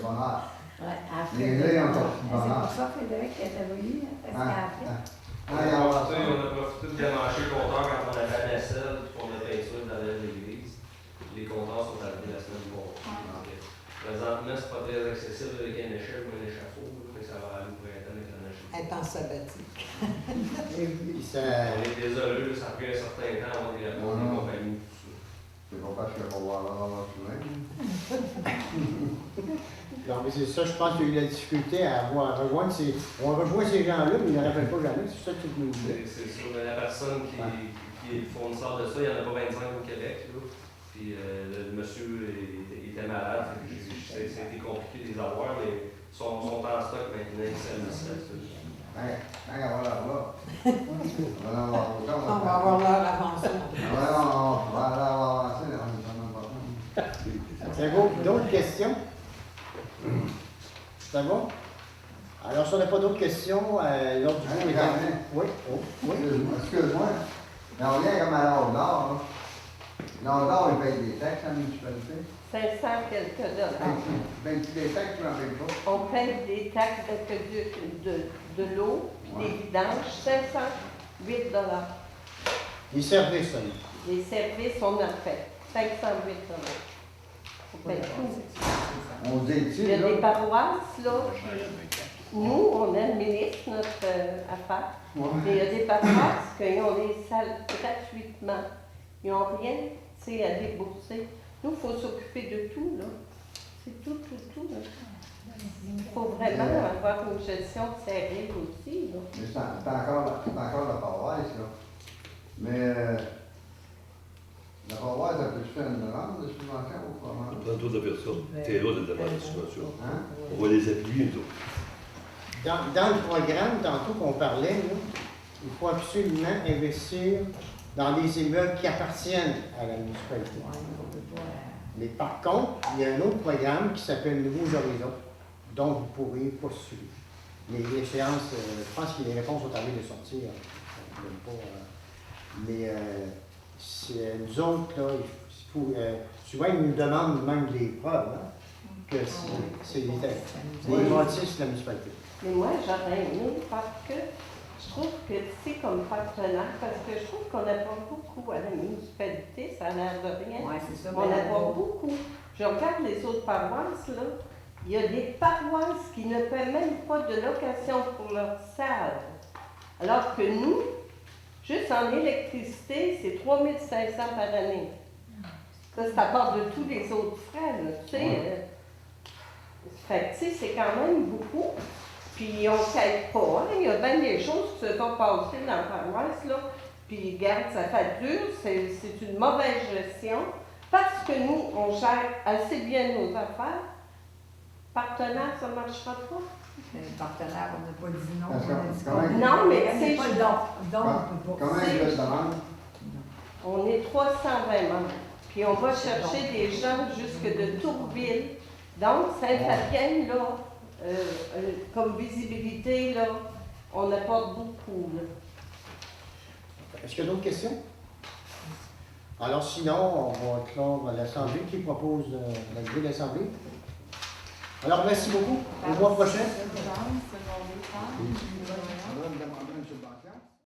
bonheur. Ouais, à Afrique. Les gars, ils ont sorti C'est le bonheur. pour ça, Frédéric, qui était voulu, parce qu'à Afrique. On a profité de démancher le compteur quand on avait la nacelle, puis on a peinture dans l'église. Les compteurs sont arrivés la semaine passée. Présentement, c'est pas très accessible avec un échelle ou un échafaud, mais ça va aller au printemps avec la neige. Être en sabbatique. On est désolé, ça a pris un certain temps avant de répondre des compagnies, tout ça. C'est pas parce que je vais voir là souvent. Non, mais c'est ça, je pense qu'il y a eu la difficulté à rejoindre ces... On rejoint ces gens-là, mais ils ne rappellent pas jamais, c'est ça que tu nous disais. C'est sûr, mais la personne qui est le fournisseur de ça, il n'y en a pas 25 au Québec, là. Puis le monsieur était malade, ça a été compliqué de les avoir, mais ils sont en stock maintenant, ils servissent là-dessus. On va l'avoir. On va avoir l'heure avancée. On va l'avoir avancé, C'est bon. D'autres questions? C'est bon? Alors, si on n'a pas d'autres questions, l'ordre du jour est... Oui, oui. Excuse-moi, mais on vient comme à l'ordre d'or. L'ordre d'or, il paye des taxes à la municipalité. 500 quelques dollars. Paye-tu des taxes, tu n'en payes pas? On paye des taxes de l'eau, des vidanges, 508 dollars. Les services, ça. Les services, on en fait 508 dollars. On paye tout. On dit ici, Il y a là. des paroisses, là, nous, on administre notre affaire. Mais il y a des paroisses qui ont des salles gratuitement. Ils n'ont rien, tu sais, à débourser. Nous, il faut s'occuper de tout, là. C'est tout, là. Il faut vraiment avoir une gestion serrée aussi, là. Mais c'est encore la paroisse, là. Mais la paroisse, elle peut-tu faire une demande de subvention ou comment? On prend trop de personnes. T'es là de demander de subvention. Hein? On va les appuyer, nous autres. Dans le programme, tantôt qu'on parlait, là, il faut absolument investir dans des immeubles qui appartiennent à la municipalité. Mais par contre, il y a un autre programme qui s'appelle Nouveaux Horizons, dont vous pourrez postuler. Mais l'échéance, je pense que les réponses sont arrivées de sortir. Mais nous autres, là, souvent, ils nous demandent même des preuves, hein, que c'est des motifs de la municipalité. Mais moi, j'aurais aimé parce que je trouve que c'est comme partenaire, parce que je trouve qu'on apporte beaucoup à la municipalité, ça a l'air de rien. Ouais, c'est ça. On apporte beaucoup. Je regarde les autres paroisses, là. Il y a des paroisses qui ne paient même pas de location pour leur salle. Alors que nous, juste en électricité, c'est 3 500 par année. Ça, c'est à part de tous les autres frais, là, tu sais. Fait que, tu sais, c'est quand même beaucoup. Puis on ne s'aide pas. Hein. Il y a bien des choses qui se sont passées dans la paroisse, là. Puis, regarde, ça fait dur, c'est une mauvaise gestion. Parce que nous, on gère assez bien nos affaires. Partenaire, ça ne marchera pas. Partenaire, on n'a pas dit non. Parce que- On a dit comment- qu'on- Non, mais on c'est n'a pas le don. Don, on peut pas. Comment il se demande? On est 320 membres. Puis on va chercher des gens jusque de Tourville. Donc, Saint-Fabienne, là, comme visibilité, là, on apporte beaucoup. Là. Est-ce qu'il y a d'autres questions? Alors sinon, on va clore l'Assemblée. Qui propose la levée de l'Assemblée? Alors merci beaucoup. Au mois prochain. Seconde, seconde,